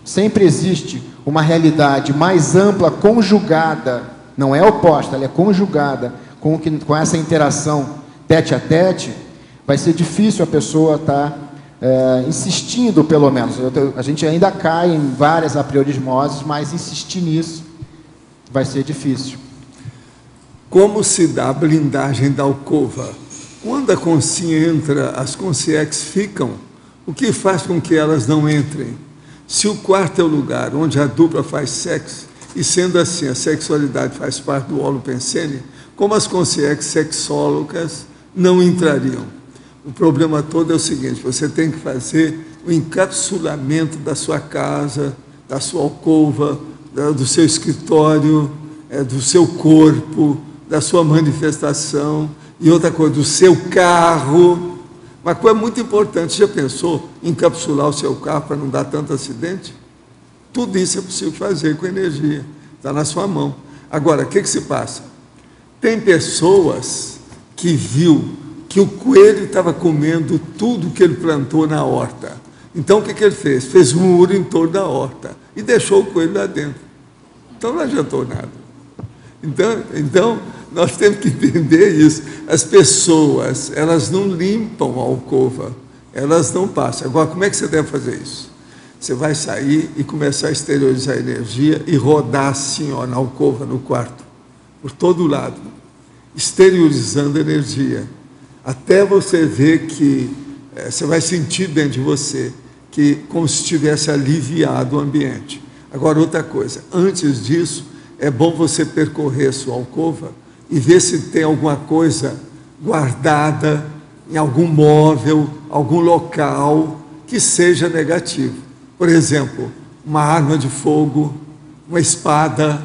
sempre existe uma realidade mais ampla, conjugada, não é oposta, ela é conjugada com essa interação tete a tete, vai ser difícil a pessoa estar insistindo, pelo menos. A gente ainda cai em várias apriorismoses, mas insistir nisso vai ser difícil. Como se dá a blindagem da alcova? Quando a consciência entra, as consciências ficam, o que faz com que elas não entrem? Se o quarto é o lugar onde a dupla faz sexo, e sendo assim a sexualidade faz parte do holopensene, como as consciências sexólogas não entrariam? O problema todo é o seguinte: você tem que fazer o encapsulamento da sua casa, da sua alcova, do seu escritório, do seu corpo, da sua manifestação, e outra coisa, do seu carro. Uma coisa muito importante, já pensou em encapsular o seu carro para não dar tanto acidente? Tudo isso é possível fazer com energia, está na sua mão. Agora, o que se passa? Tem pessoas que viu que o coelho estava comendo tudo que ele plantou na horta. Então, o que ele fez? Fez um muro em torno da horta e deixou o coelho lá dentro. Então, não adiantou nada. Então, nós temos que entender isso. As pessoas, elas não limpam a alcova, elas não passam. Agora, como é que você deve fazer isso? Você vai sair e começar a exteriorizar a energia e rodar assim, ó, na alcova, no quarto, por todo lado, exteriorizando a energia, até você ver que você vai sentir dentro de você que como se tivesse aliviado o ambiente. Agora, outra coisa, antes disso, é bom você percorrer a sua alcova e ver se tem alguma coisa guardada em algum móvel, algum local que seja negativo. Por exemplo, uma arma de fogo, uma espada,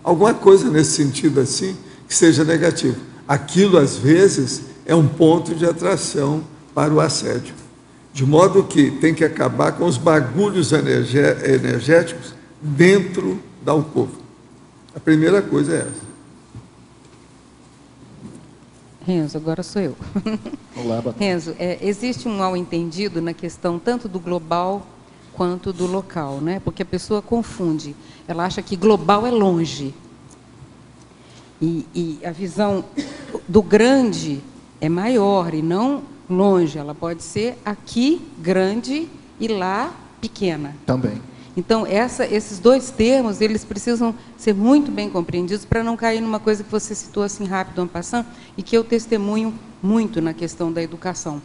alguma coisa nesse sentido assim, que seja negativo. Aquilo, às vezes, é um ponto de atração para o assédio. De modo que tem que acabar com os bagulhos energéticos dentro da alcova. A primeira coisa é essa. Renzo, agora sou eu. Olá, Batata. Renzo, existe um mal-entendido na questão tanto do global quanto do local, né? Porque a pessoa confunde. Ela acha que global é longe. E a visão do grande é maior e não longe. Ela pode ser aqui grande e lá pequena. Também. Então, esses dois termos, eles precisam ser muito bem compreendidos para não cair numa coisa que você citou assim rápido, en passant, e que eu testemunho muito na questão da educação.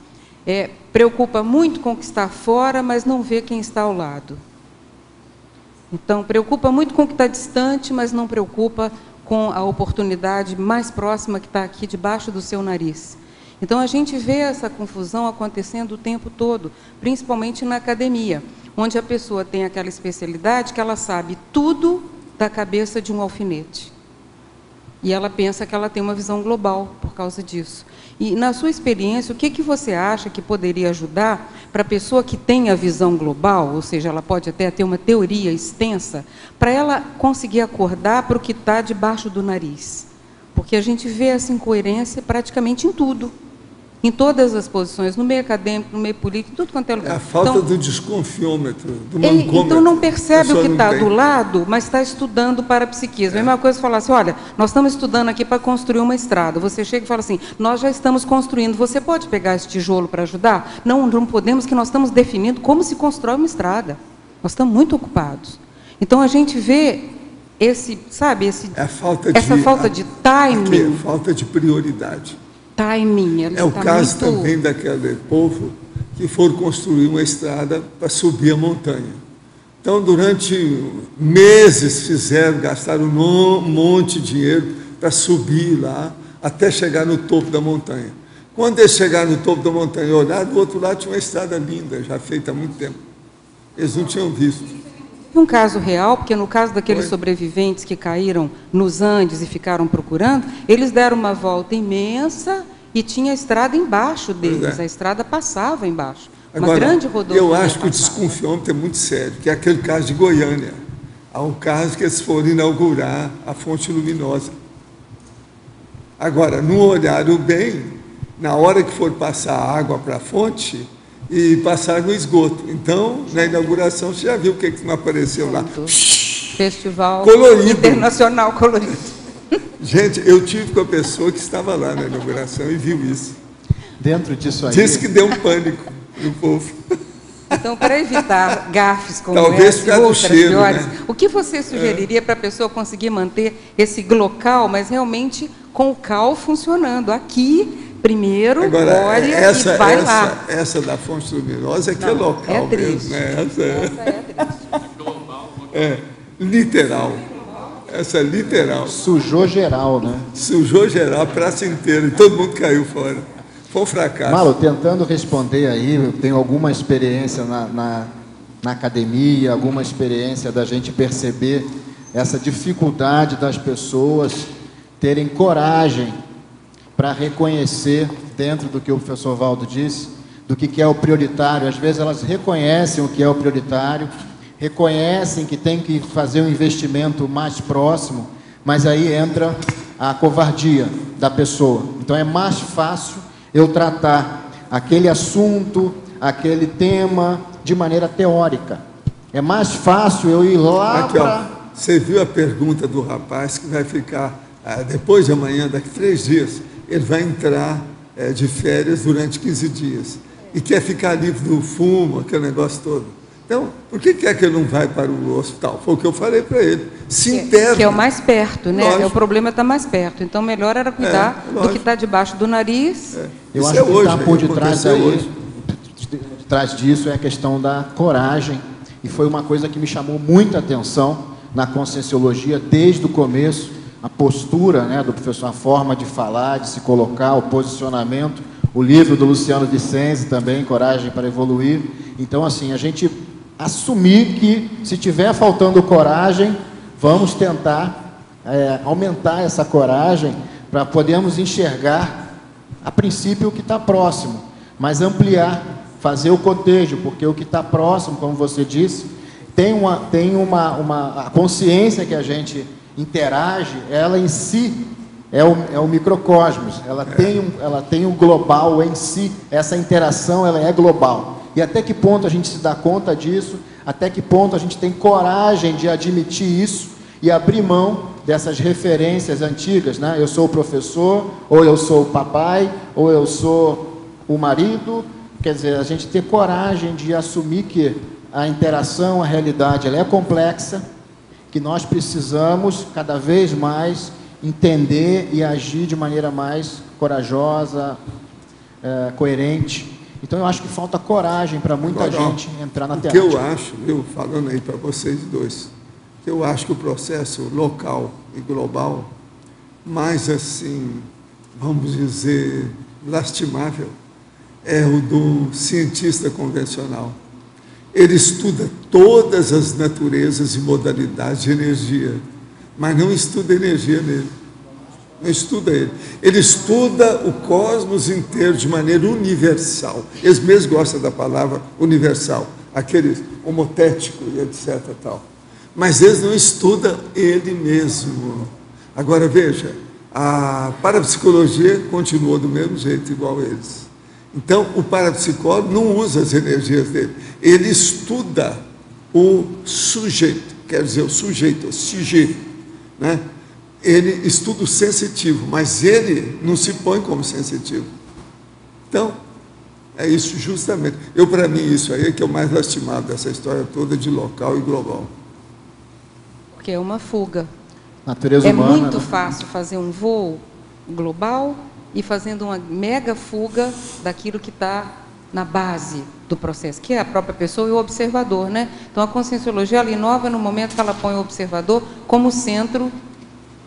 Preocupa muito com o que está fora, mas não vê quem está ao lado. Então, preocupa muito com o que está distante, mas não preocupa com a oportunidade mais próxima que está aqui debaixo do seu nariz. Então, a gente vê essa confusão acontecendo o tempo todo, principalmente na academia, onde a pessoa tem aquela especialidade que ela sabe tudo da cabeça de um alfinete. E ela pensa que ela tem uma visão global por causa disso. E, na sua experiência, o que você acha que poderia ajudar para a pessoa que tem a visão global, ou seja, ela pode até ter uma teoria extensa, para ela conseguir acordar para o que está debaixo do nariz? Porque a gente vê essa incoerência praticamente em tudo. Em todas as posições, no meio acadêmico, no meio político, em tudo quanto é lugar. É a falta do desconfiômetro, do mancômetro. Então não percebe o que está do lado, mas está estudando parapsiquismo. É a mesma coisa falar assim, olha, nós estamos estudando aqui para construir uma estrada. Você chega e fala assim, nós já estamos construindo, você pode pegar esse tijolo para ajudar? Não, não podemos, que nós estamos definindo como se constrói uma estrada. Nós estamos muito ocupados. Então a gente vê essa falta de timing. A falta de prioridade. Timing. É o caso também daquele povo que foram construir uma estrada para subir a montanha. Então, durante meses gastaram um monte de dinheiro para subir lá, até chegar no topo da montanha. Quando eles chegaram no topo da montanha e olharam, do outro lado tinha uma estrada linda, já feita há muito tempo. Eles não tinham visto. Um caso real, porque no caso daqueles sobreviventes que caíram nos Andes e ficaram procurando, eles deram uma volta imensa e tinha a estrada embaixo deles, a estrada passava embaixo. Uma grande rodovia. Eu acho que o desconfiômetro é muito sério, que é aquele caso de Goiânia. Há um caso que eles foram inaugurar a fonte luminosa. Agora, não olharam bem, na hora que for passar a água para a fonte, e passar no esgoto. Então, na inauguração, você já viu o que não apareceu lá? Festival colorido. Internacional colorido. Gente, eu tive com a pessoa que estava lá na inauguração e viu isso. Dentro disso aí... Disse que deu um pânico no povo. Então, para evitar gafes como talvez essa e outras piores, né? O que você sugeriria para a pessoa conseguir manter esse glocal, mas realmente com o cal funcionando? Aqui... Primeiro, olha e vai lá. Essa da fonte luminosa é local. É triste. Mesmo, né? Essa é triste. Literal. Essa é literal. Sujou geral, né? Sujou geral, a praça inteira, e todo mundo caiu fora. Foi um fracasso. Malo, tentando responder aí, eu tenho alguma experiência na academia, alguma experiência da gente perceber essa dificuldade das pessoas terem coragem para reconhecer, dentro do que o professor Valdo disse, do que é o prioritário. Às vezes elas reconhecem o que é o prioritário, reconhecem que tem que fazer um investimento mais próximo, mas aí entra a covardia da pessoa. Então é mais fácil eu tratar aquele assunto, aquele tema, de maneira teórica. É mais fácil eu ir lá para... Você viu a pergunta do rapaz que vai ficar, depois de amanhã, daqui 3 dias, ele vai entrar de férias durante 15 dias. E quer ficar livre do fumo, aquele negócio todo. Então, por que é que ele não vai para o hospital? Foi o que eu falei para ele. Se interna. Que é o mais perto, né? Lógico. O problema está mais perto. Então, melhor era cuidar do que está debaixo do nariz. Eu acho que está por detrás disso é a questão da coragem. E foi uma coisa que me chamou muita atenção na Conscienciologia desde o começo. A postura, né, do professor, a forma de falar, de se colocar, o posicionamento. O livro do Luciano Vicenzi também, Coragem para Evoluir. Então, assim, a gente assumir que, se tiver faltando coragem, vamos tentar aumentar essa coragem para podermos enxergar, a princípio, o que está próximo, mas ampliar, fazer o cotejo, porque o que está próximo, como você disse, tem a consciência que a gente interage, ela em si é o microcosmos, ela tem um global em si, essa interação ela é global. E até que ponto a gente se dá conta disso, até que ponto a gente tem coragem de admitir isso e abrir mão dessas referências antigas, né? Eu sou o professor, ou eu sou o papai, ou eu sou o marido. Quer dizer, a gente ter coragem de assumir que a interação, a realidade, ela é complexa, que nós precisamos cada vez mais entender e agir de maneira mais corajosa, coerente. Então, eu acho que falta coragem para muita gente entrar na teática. O que eu acho, falando aí para vocês dois, que eu acho que o processo local e global, mais assim, vamos dizer, lastimável, é o do cientista convencional. Ele estuda todas as naturezas e modalidades de energia, mas não estuda energia nele. Não estuda ele. Ele estuda o cosmos inteiro de maneira universal. Eles mesmos gostam da palavra universal, aquele homotético e etc. Tal. Mas eles não estudam ele mesmo. Agora, veja, a parapsicologia continua do mesmo jeito, igual eles. Então, o parapsicólogo não usa as energias dele. Ele estuda o sujeito, quer dizer, o sujeito, o sujeito, né? Ele estuda o sensitivo, mas ele não se põe como sensitivo. Então, é isso justamente. Para mim, isso aí é que é o mais lastimado dessa história toda de local e global. Porque é uma fuga. Natureza humana, é muito né? fácil fazer um voo global e fazendo uma mega fuga daquilo que está na base do processo, que é a própria pessoa e o observador, né? Então, a Conscienciologia, ela inova no momento que ela põe o observador como centro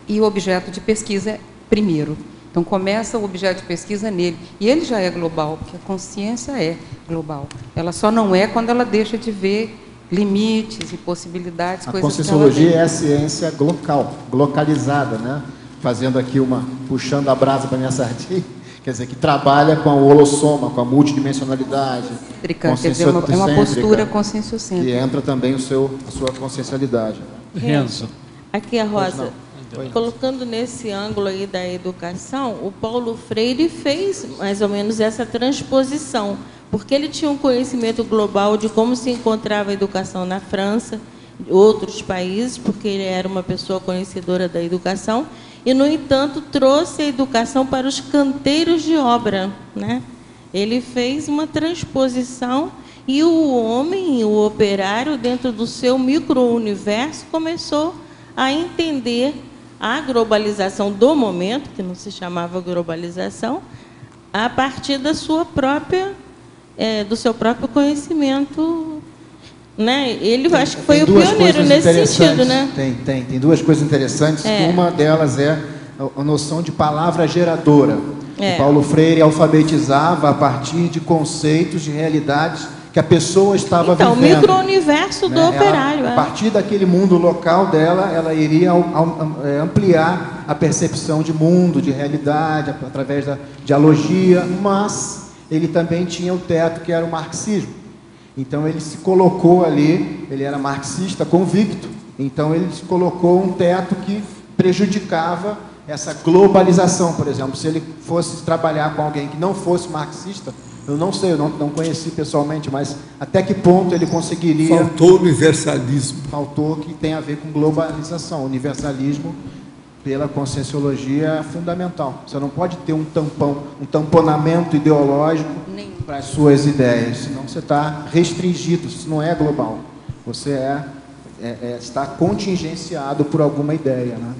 e o objeto de pesquisa primeiro. Então, começa o objeto de pesquisa nele. E ele já é global, porque a consciência é global. Ela só não é quando ela deixa de ver limites e possibilidades, a coisas que ela Conscienciologia é a ciência localizada, né? Fazendo aqui puxando a brasa para minha sardinha, quer dizer, que trabalha com o holossoma, com a multidimensionalidade. Quer dizer, é uma postura conscienciocêntrica. E entra também a sua consciencialidade. Renzo. Aqui a Rosa. Colocando nesse ângulo aí da educação, o Paulo Freire fez mais ou menos essa transposição, porque ele tinha um conhecimento global de como se encontrava a educação na França, outros países, porque ele era uma pessoa conhecedora da educação, e, no entanto, trouxe a educação para os canteiros de obra, né? Ele fez uma transposição e o homem, o operário, dentro do seu micro-universo, começou a entender a globalização do momento, que não se chamava globalização, a partir da sua própria, do seu próprio conhecimento, né? Ele acho que foi o pioneiro nesse sentido, né? Tem duas coisas interessantes. Uma delas é a noção de palavra geradora. O Paulo Freire alfabetizava a partir de conceitos, de realidades que a pessoa estava vivendo. Então, o micro-universo do operário. A partir daquele mundo local dela, ela iria ampliar a percepção de mundo, de realidade, através da dialogia, mas ele também tinha o teto, que era o marxismo. Então, ele se colocou ali, ele era marxista convicto, então ele se colocou um teto que prejudicava essa globalização, por exemplo. Se ele fosse trabalhar com alguém que não fosse marxista, eu não sei, eu não conheci pessoalmente, mas até que ponto ele conseguiria... Faltou universalismo. Faltou, que tem a ver com globalização. Universalismo, pela conscienciologia, é fundamental. Você não pode ter um tamponamento ideológico para as suas ideias, senão você está restringido, isso não é global. Você está contingenciado por alguma ideia, né?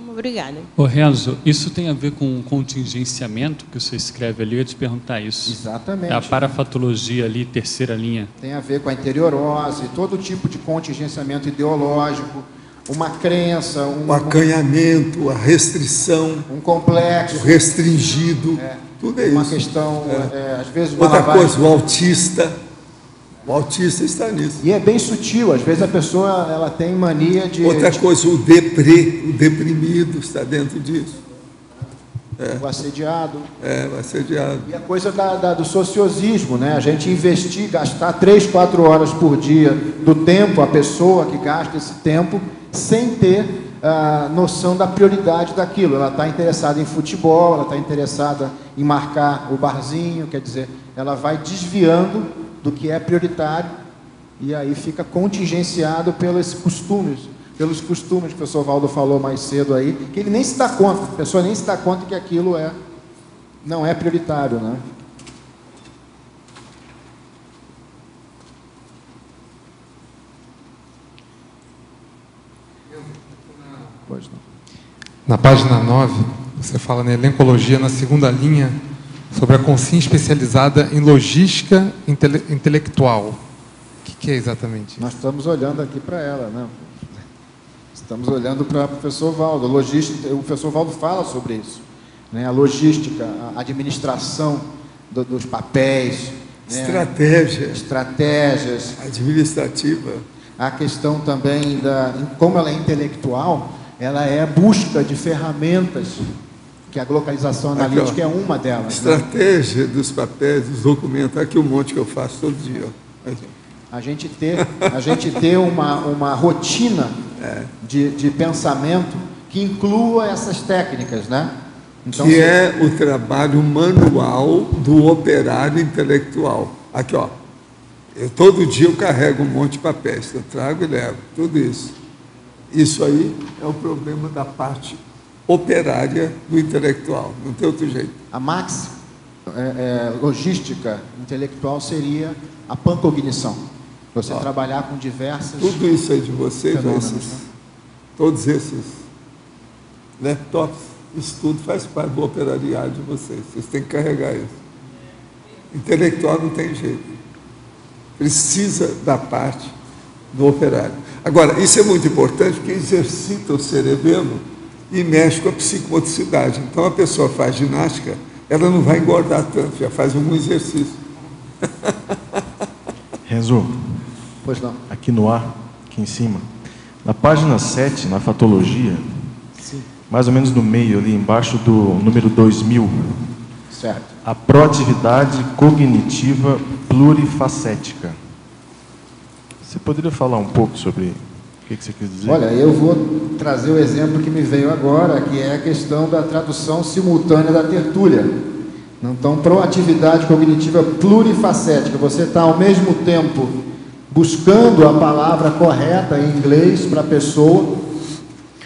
Obrigada. Ô Renzo, isso tem a ver com o contingenciamento que você escreve ali? Eu ia te perguntar isso. Exatamente. A parafatologia ali, terceira linha. Tem a ver com a interiorose, todo tipo de contingenciamento ideológico, uma crença, o acanhamento, a restrição, um complexo, o restringido, tudo é uma isso. Questão, às vezes... Outra coisa, o autista está nisso. E é bem sutil, às vezes a pessoa ela tem mania de... Outra coisa, o deprimido está dentro disso. O assediado. O assediado. E a coisa do sociosismo, né? A gente investir, gastar 3, 4 horas por dia do tempo, a pessoa que gasta esse tempo, sem ter a noção da prioridade daquilo. Ela está interessada em futebol, ela está interessada em marcar o barzinho, quer dizer, ela vai desviando do que é prioritário e aí fica contingenciado pelos costumes que o professor Valdo falou mais cedo aí, que ele nem se dá conta, a pessoa nem se dá conta que aquilo não é prioritário, né? Pode não. Na página 9, você fala na elencologia, na segunda linha, sobre a consciência especializada em logística intelectual. O que é exatamente? Nós estamos olhando aqui para ela, né? Estamos olhando para o professor Valdo. O professor Valdo fala sobre isso, né? A logística, a administração dos papéis, estratégias administrativa. A questão também como ela é intelectual, ela é a busca de ferramentas, que a localização analítica é uma delas. Estratégia, né? Dos papéis, dos documentos, aqui um monte que eu faço todo dia. A gente ter uma rotina de pensamento que inclua essas técnicas, né? Então, que é o trabalho manual do operário intelectual. Aqui, ó. Todo dia eu carrego um monte de papéis, eu trago e levo, tudo isso. Isso aí é o problema da parte operária do intelectual, não tem outro jeito. A logística intelectual seria a pancognição. Você trabalhar com diversas... Tudo isso aí de vocês, todos esses laptops, isso tudo faz parte do operariado de vocês. Vocês têm que carregar isso. Intelectual não tem jeito. Precisa da parte do operário. Agora, isso é muito importante porque exercita o cerebelo e mexe com a psicomotricidade. Então, a pessoa faz ginástica, ela não vai engordar tanto, já faz algum exercício. Renzo, pois não. Aqui no ar, aqui em cima, na página 7, na fatologia, mais ou menos no meio ali, embaixo do número 2000, certo. A proatividade cognitiva plurifacética. Você poderia falar um pouco sobre o que você quis dizer? Olha, eu vou trazer o exemplo que me veio agora, que é a questão da tradução simultânea da tertúlia. Então, proatividade cognitiva plurifacética. Você está, ao mesmo tempo, buscando a palavra correta em inglês para a pessoa.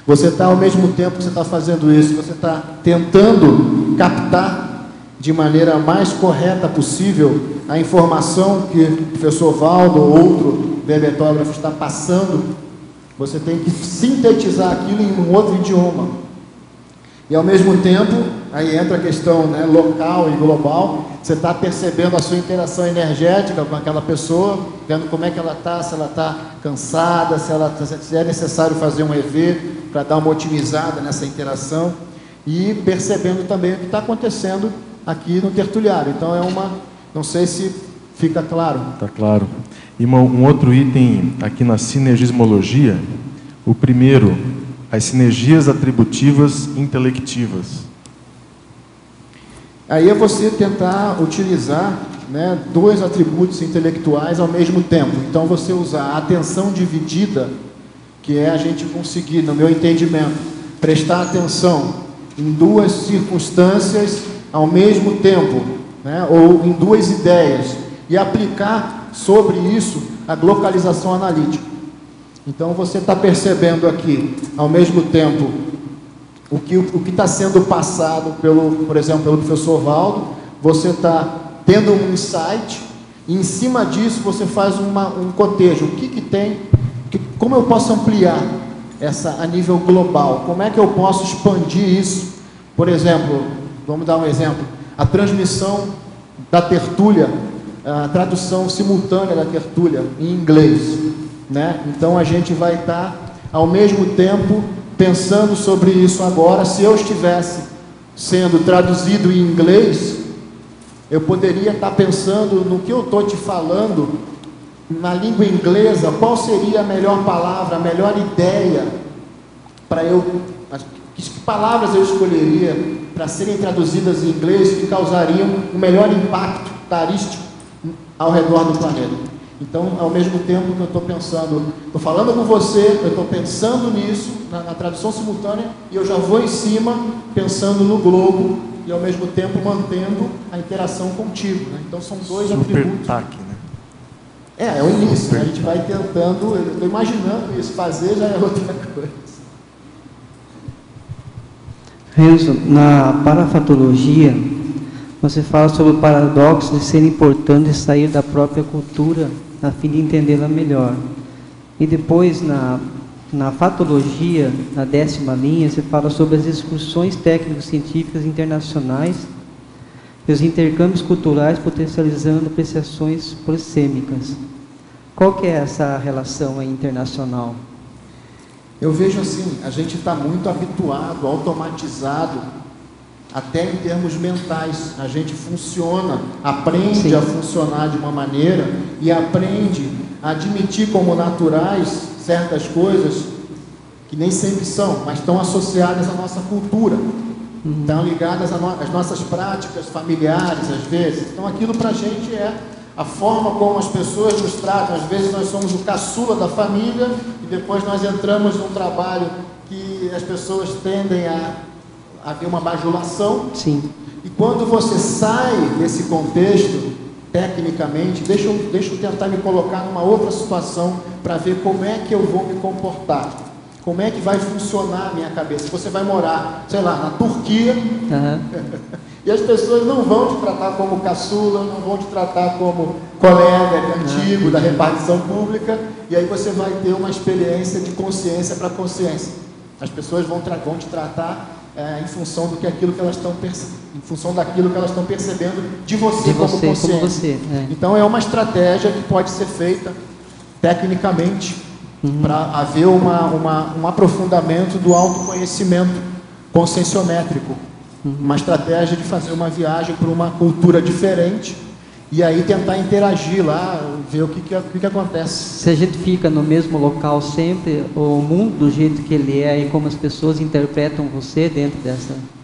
Você está, ao mesmo tempo que você está fazendo isso, você está tentando captar de maneira mais correta possível a informação que o professor Valdo ou outro verbetógrafo está passando. Você tem que sintetizar aquilo em um outro idioma. E, ao mesmo tempo, aí entra a questão, né, local e global. Você está percebendo a sua interação energética com aquela pessoa, vendo como é que ela está, se ela está cansada, se é necessário fazer um EV para dar uma otimizada nessa interação, e percebendo também o que está acontecendo aqui no tertuliário. Então, não sei se fica claro. Está claro. E um outro item aqui na sinergismologia, o primeiro, as sinergias atributivas intelectivas. Aí é você tentar utilizar, né, 2 atributos intelectuais ao mesmo tempo. Então, você usar a atenção dividida, que é a gente conseguir, no meu entendimento, prestar atenção em duas circunstâncias ao mesmo tempo, né? Ou em duas ideias, e aplicar sobre isso a localização analítica. Então, você está percebendo aqui, ao mesmo tempo, o que está sendo passado, por exemplo, pelo professor Valdo, você está tendo um insight, e em cima disso você faz um cotejo. O que tem, como eu posso ampliar a nível global? Como é que eu posso expandir isso? Por exemplo, vamos dar um exemplo, a transmissão da tertúlia, a tradução simultânea da tertúlia em inglês, né? Então a gente vai estar ao mesmo tempo pensando sobre isso agora. Se eu estivesse sendo traduzido em inglês, eu poderia estar pensando no que eu estou te falando na língua inglesa, qual seria a melhor palavra, a melhor ideia para que palavras eu escolheria para serem traduzidas em inglês que causariam o melhor impacto tarístico ao redor do planeta. Então, ao mesmo tempo que eu estou pensando, estou falando com você, eu estou pensando nisso, na tradução simultânea, e eu já vou em cima, pensando no globo, e ao mesmo tempo mantendo a interação contigo, né? Então, são dois atributos. TAC, né? É o início, né? A gente vai tentando, eu estou imaginando isso, fazer já é outra coisa. Renzo, na parafatologia, você fala sobre o paradoxo de ser importante sair da própria cultura a fim de entendê-la melhor. E depois, na fatologia, na 10ª linha, você fala sobre as excursões técnico-científicas internacionais e os intercâmbios culturais potencializando apreciações polissêmicas. Qual que é essa relação aí internacional? Eu vejo assim, a gente está muito habituado, automatizado, até em termos mentais. A gente funciona, aprende a funcionar de uma maneira e aprende a admitir como naturais certas coisas que nem sempre são, mas estão associadas à nossa cultura, estão ligadas às nossas práticas familiares, às vezes. Então, aquilo para a gente é a forma como as pessoas nos tratam. Às vezes nós somos o caçula da família e depois nós entramos num trabalho que as pessoas tendem a ter uma bajulação. Sim. E quando você sai desse contexto, tecnicamente, deixa eu tentar me colocar numa outra situação para ver como é que eu vou me comportar. Como é que vai funcionar a minha cabeça? Você vai morar, sei lá, na Turquia, e as pessoas não vão te tratar como caçula, não vão te tratar como colega antigo da repartição pública, e aí você vai ter uma experiência de consciência para consciência. As pessoas vão te tratar em função daquilo que elas estão percebendo de você como consciência. Então é uma estratégia que pode ser feita tecnicamente para haver um aprofundamento do autoconhecimento conscienciométrico. Uma estratégia de fazer uma viagem para uma cultura diferente e aí tentar interagir lá, ver o que acontece. Se a gente fica no mesmo local sempre, o mundo do jeito que ele é e como as pessoas interpretam você dentro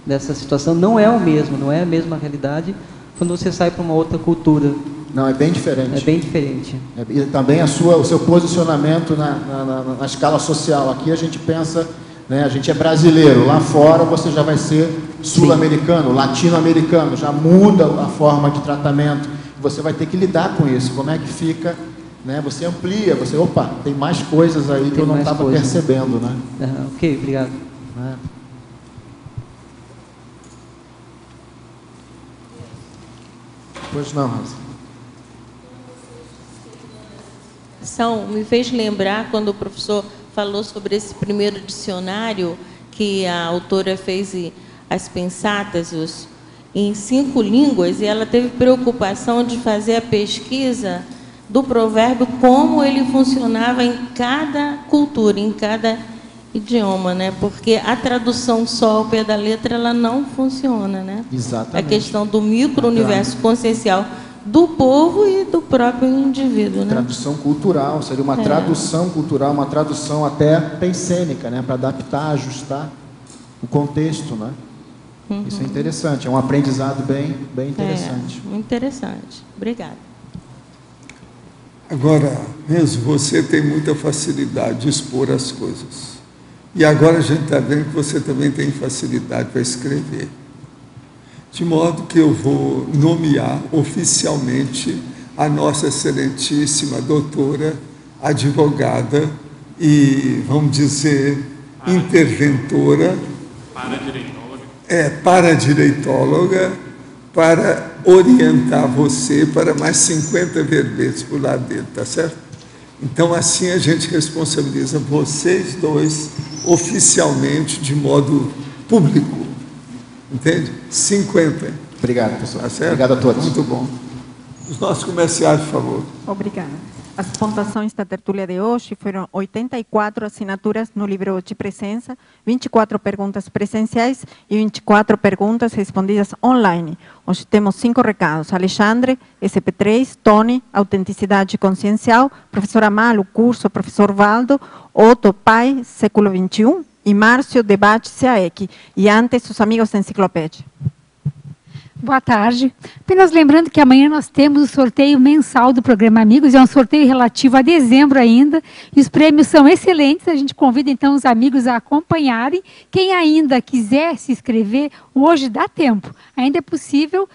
dessa situação não é o mesmo, não é a mesma realidade quando você sai para uma outra cultura. Não, é bem diferente. É bem diferente. E também o seu posicionamento na escala social. Aqui a gente pensa, né, a gente é brasileiro, lá fora você já vai ser sul-americano, latino-americano, já muda a forma de tratamento. Você vai ter que lidar com isso. Como é que fica, né? Você amplia, tem mais coisas aí que eu não estava percebendo, né? Ok, obrigado. Pois não, Rosa. Me fez lembrar quando o professor falou sobre esse primeiro dicionário que a autora fez as pensatas em 5 línguas, e ela teve preocupação de fazer a pesquisa do provérbio, como ele funcionava em cada cultura, em cada idioma, né? Porque a tradução só ao pé da letra ela não funciona, né? Exatamente. A questão do micro-universo consciencial do povo e do próprio indivíduo, né? Tradução cultural, seria uma tradução cultural, uma tradução até pensênica, né? Para adaptar, ajustar o contexto, né? Isso é interessante, é um aprendizado bem interessante. Muito interessante. Obrigada. Agora, Renzo, você tem muita facilidade de expor as coisas. E agora a gente está vendo que você também tem facilidade para escrever. De modo que eu vou nomear oficialmente a nossa excelentíssima doutora, advogada e, vamos dizer, interventora, paradireitóloga, para orientar você para mais 50 verbetes por lá dentro, tá certo? Então, assim a gente responsabiliza vocês dois oficialmente, de modo público. Entende? 50. Obrigado, professor. Tá certo? Obrigado a todos. Muito bom. Os nossos comerciais, por favor. Obrigada. As pontuações da tertúlia de hoje foram 84 assinaturas no livro de presença, 24 perguntas presenciais e 24 perguntas respondidas online. Hoje temos 5 recados. Alexandre, SP3, Tony, Autenticidade Consciencial, Professora Malu, Curso, Professor Valdo, Otto, Pai, Século XXI, e Márcio, Debate, SEAEC. E antes, os amigos da Enciclopédia. Boa tarde. Apenas lembrando que amanhã nós temos o sorteio mensal do programa Amigos, é um sorteio relativo a dezembro ainda, e os prêmios são excelentes, a gente convida então os amigos a acompanharem. Quem ainda quiser se inscrever, hoje dá tempo, ainda é possível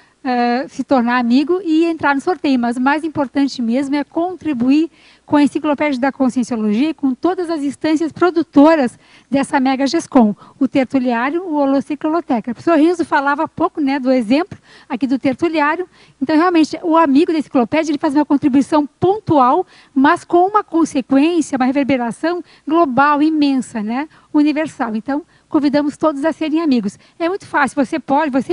se tornar amigo e entrar no sorteio, mas o mais importante mesmo é contribuir com a Enciclopédia da Conscienciologia e com todas as instâncias produtoras dessa Mega GESCOM, o Tertuliário, o Holocicloteca. O professor Renzo falava há pouco, né, do exemplo aqui do Tertuliário. Então, realmente, o amigo da Enciclopédia ele faz uma contribuição pontual, mas com uma consequência, uma reverberação global, imensa, né, universal. Então, convidamos todos a serem amigos. É muito fácil, você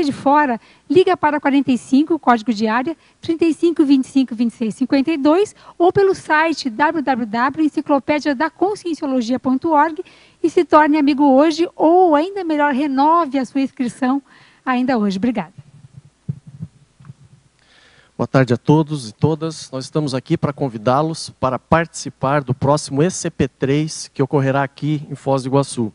de fora, liga para 45, código de área, 35 25 26 52, ou pelo site www.enciclopediadaconscienciologia.org e se torne amigo hoje, ou ainda melhor, renove a sua inscrição ainda hoje. Obrigada. Boa tarde a todos e todas. Nós estamos aqui para convidá-los para participar do próximo ECP3, que ocorrerá aqui em Foz do Iguaçu.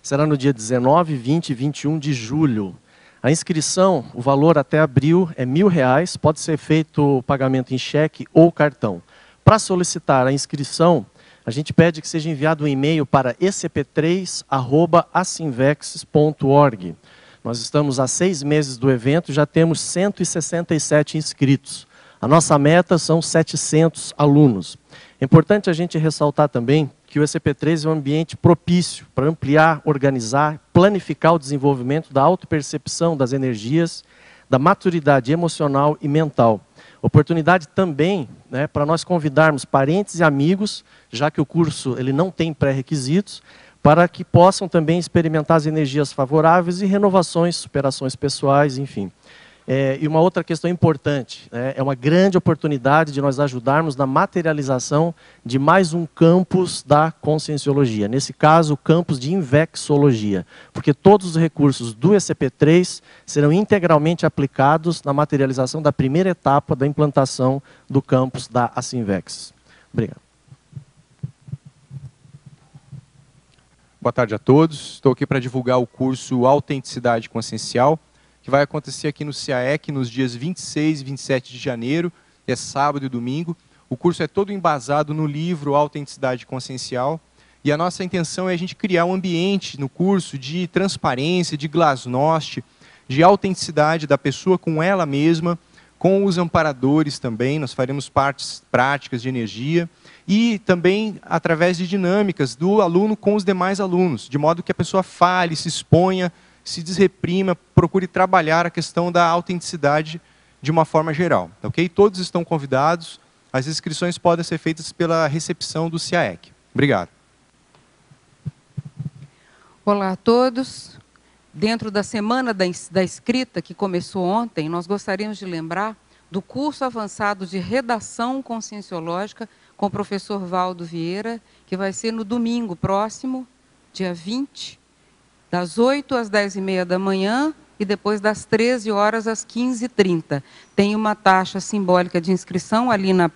Será no dia 19, 20 e 21 de julho. A inscrição, o valor até abril é R$1.000, pode ser feito o pagamento em cheque ou cartão. Para solicitar a inscrição, a gente pede que seja enviado um e-mail para ecp3@acinvex.org. Nós estamos há 6 meses do evento e já temos 167 inscritos. A nossa meta são 700 alunos. É importante a gente ressaltar também que o ECP3 é um ambiente propício para ampliar, organizar, planificar o desenvolvimento da autopercepção das energias, da maturidade emocional e mental. Oportunidade também, né, para nós convidarmos parentes e amigos, já que o curso ele não tem pré-requisitos, para que possam também experimentar as energias favoráveis e renovações, superações pessoais, enfim. E uma outra questão importante, né, é uma grande oportunidade de nós ajudarmos na materialização de mais um campus da Conscienciologia. Nesse caso, o campus de Invexologia, porque todos os recursos do ECP3 serão integralmente aplicados na materialização da primeira etapa da implantação do campus da Acinvex. Obrigado. Boa tarde a todos. Estou aqui para divulgar o curso Autenticidade Consciencial, que vai acontecer aqui no SEAEC nos dias 26 e 27 de janeiro, que é sábado e domingo. O curso é todo embasado no livro Autenticidade Consciencial, e a nossa intenção é a gente criar um ambiente no curso de transparência, de glasnost, de autenticidade da pessoa com ela mesma, com os amparadores também. Nós faremos partes práticas de energia, e também através de dinâmicas do aluno com os demais alunos, de modo que a pessoa fale, se exponha, se desreprima, procure trabalhar a questão da autenticidade de uma forma geral. Ok? Todos estão convidados. As inscrições podem ser feitas pela recepção do SEAEC. Obrigado. Olá a todos. Dentro da Semana da Escrita, que começou ontem, nós gostaríamos de lembrar do curso avançado de Redação Conscienciológica com o professor Valdo Vieira, que vai ser no domingo próximo, dia 20, das 8 às 10h30 da manhã e depois das 13 horas às 15h30. Tem uma taxa simbólica de inscrição ali na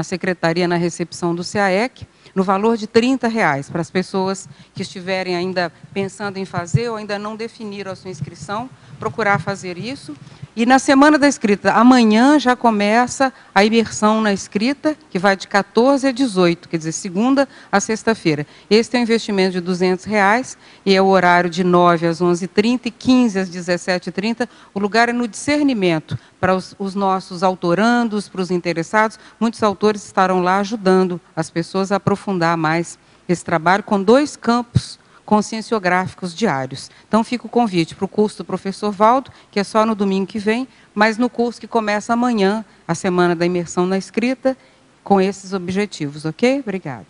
secretaria, na recepção do SEAEC, no valor de R$30, para as pessoas que estiverem ainda pensando em fazer ou ainda não definiram a sua inscrição, procurar fazer isso. E na Semana da Escrita, amanhã já começa a imersão na escrita, que vai de 14 a 18, quer dizer, segunda a sexta-feira. Esse tem um investimento de R$200 e é o horário de 9 às 11h30 e 15 às 17h30. O lugar é no discernimento, para os nossos autorandos, para os interessados. Muitos autores estarão lá ajudando as pessoas a aprofundar mais esse trabalho com 2 campos conscienciográficos diários. Então, fica o convite para o curso do professor Valdo, que é só no domingo que vem, mas no curso que começa amanhã, a Semana da Imersão na Escrita, com esses objetivos, ok? Obrigada.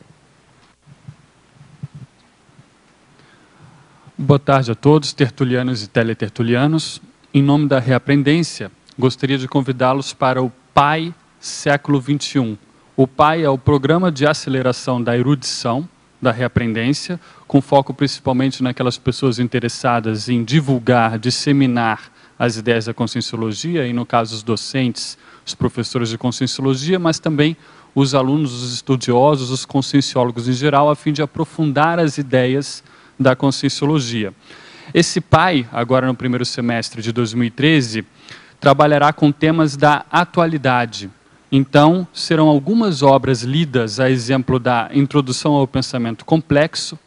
Boa tarde a todos, tertulianos e teletertulianos. Em nome da Reaprendência, gostaria de convidá-los para o PAI Século XXI. O PAI é o Programa de Aceleração da Erudição, da Reaprendência, com foco principalmente naquelas pessoas interessadas em divulgar, disseminar as ideias da Conscienciologia, e no caso os docentes, os professores de Conscienciologia, mas também os alunos, os estudiosos, os conscienciólogos em geral, a fim de aprofundar as ideias da Conscienciologia. Esse PAI, agora no primeiro semestre de 2013, trabalhará com temas da atualidade. Então, serão algumas obras lidas, a exemplo da Introdução ao Pensamento Complexo,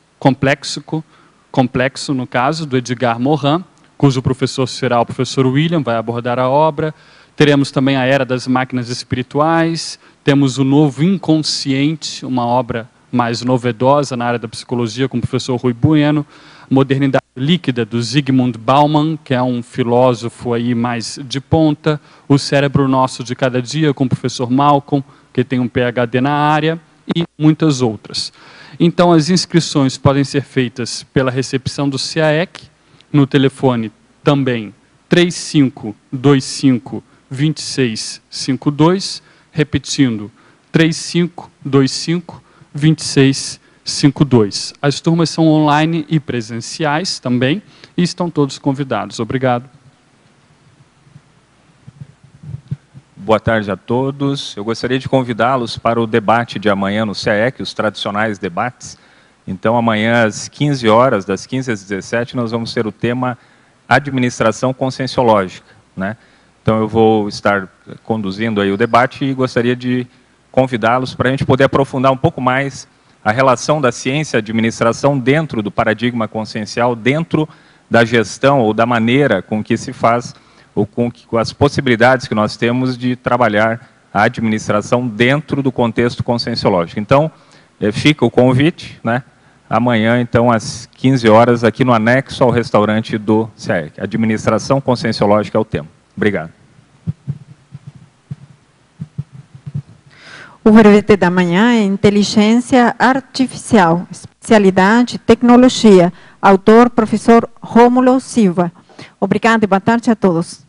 no caso, do Edgar Morin, cujo professor será o professor William, vai abordar a obra. Teremos também a Era das Máquinas Espirituais, temos o Novo Inconsciente, uma obra mais novedosa na área da psicologia, com o professor Rui Bueno, Modernidade Líquida, do Zygmunt Bauman, que é um filósofo aí mais de ponta, O Cérebro Nosso de Cada Dia, com o professor Malcolm, que tem um PhD na área, e muitas outras. Então, as inscrições podem ser feitas pela recepção do CAEC, no telefone também 3525-2652, repetindo, 3525-2652. As turmas são online e presenciais também, e estão todos convidados. Obrigado. Boa tarde a todos. Eu gostaria de convidá-los para o debate de amanhã no CAEC, os tradicionais debates. Então, amanhã às 15 horas, das 15 às 17, nós vamos ter o tema Administração Conscienciológica, né? Então, eu vou estar conduzindo aí o debate e gostaria de convidá-los para a gente poder aprofundar um pouco mais a relação da ciência e administração dentro do paradigma consciencial, dentro da gestão ou da maneira com que se faz, ou com as possibilidades que nós temos de trabalhar a administração dentro do contexto conscienciológico. Então, fica o convite, né? Amanhã, então, às 15 horas, aqui no anexo ao restaurante do CAEC. Administração Conscienciológica é o tema. Obrigado. O verbete da manhã é Inteligência Artificial, especialidade Tecnologia. Autor, professor Rômulo Silva. Obrigada e boa tarde a todos.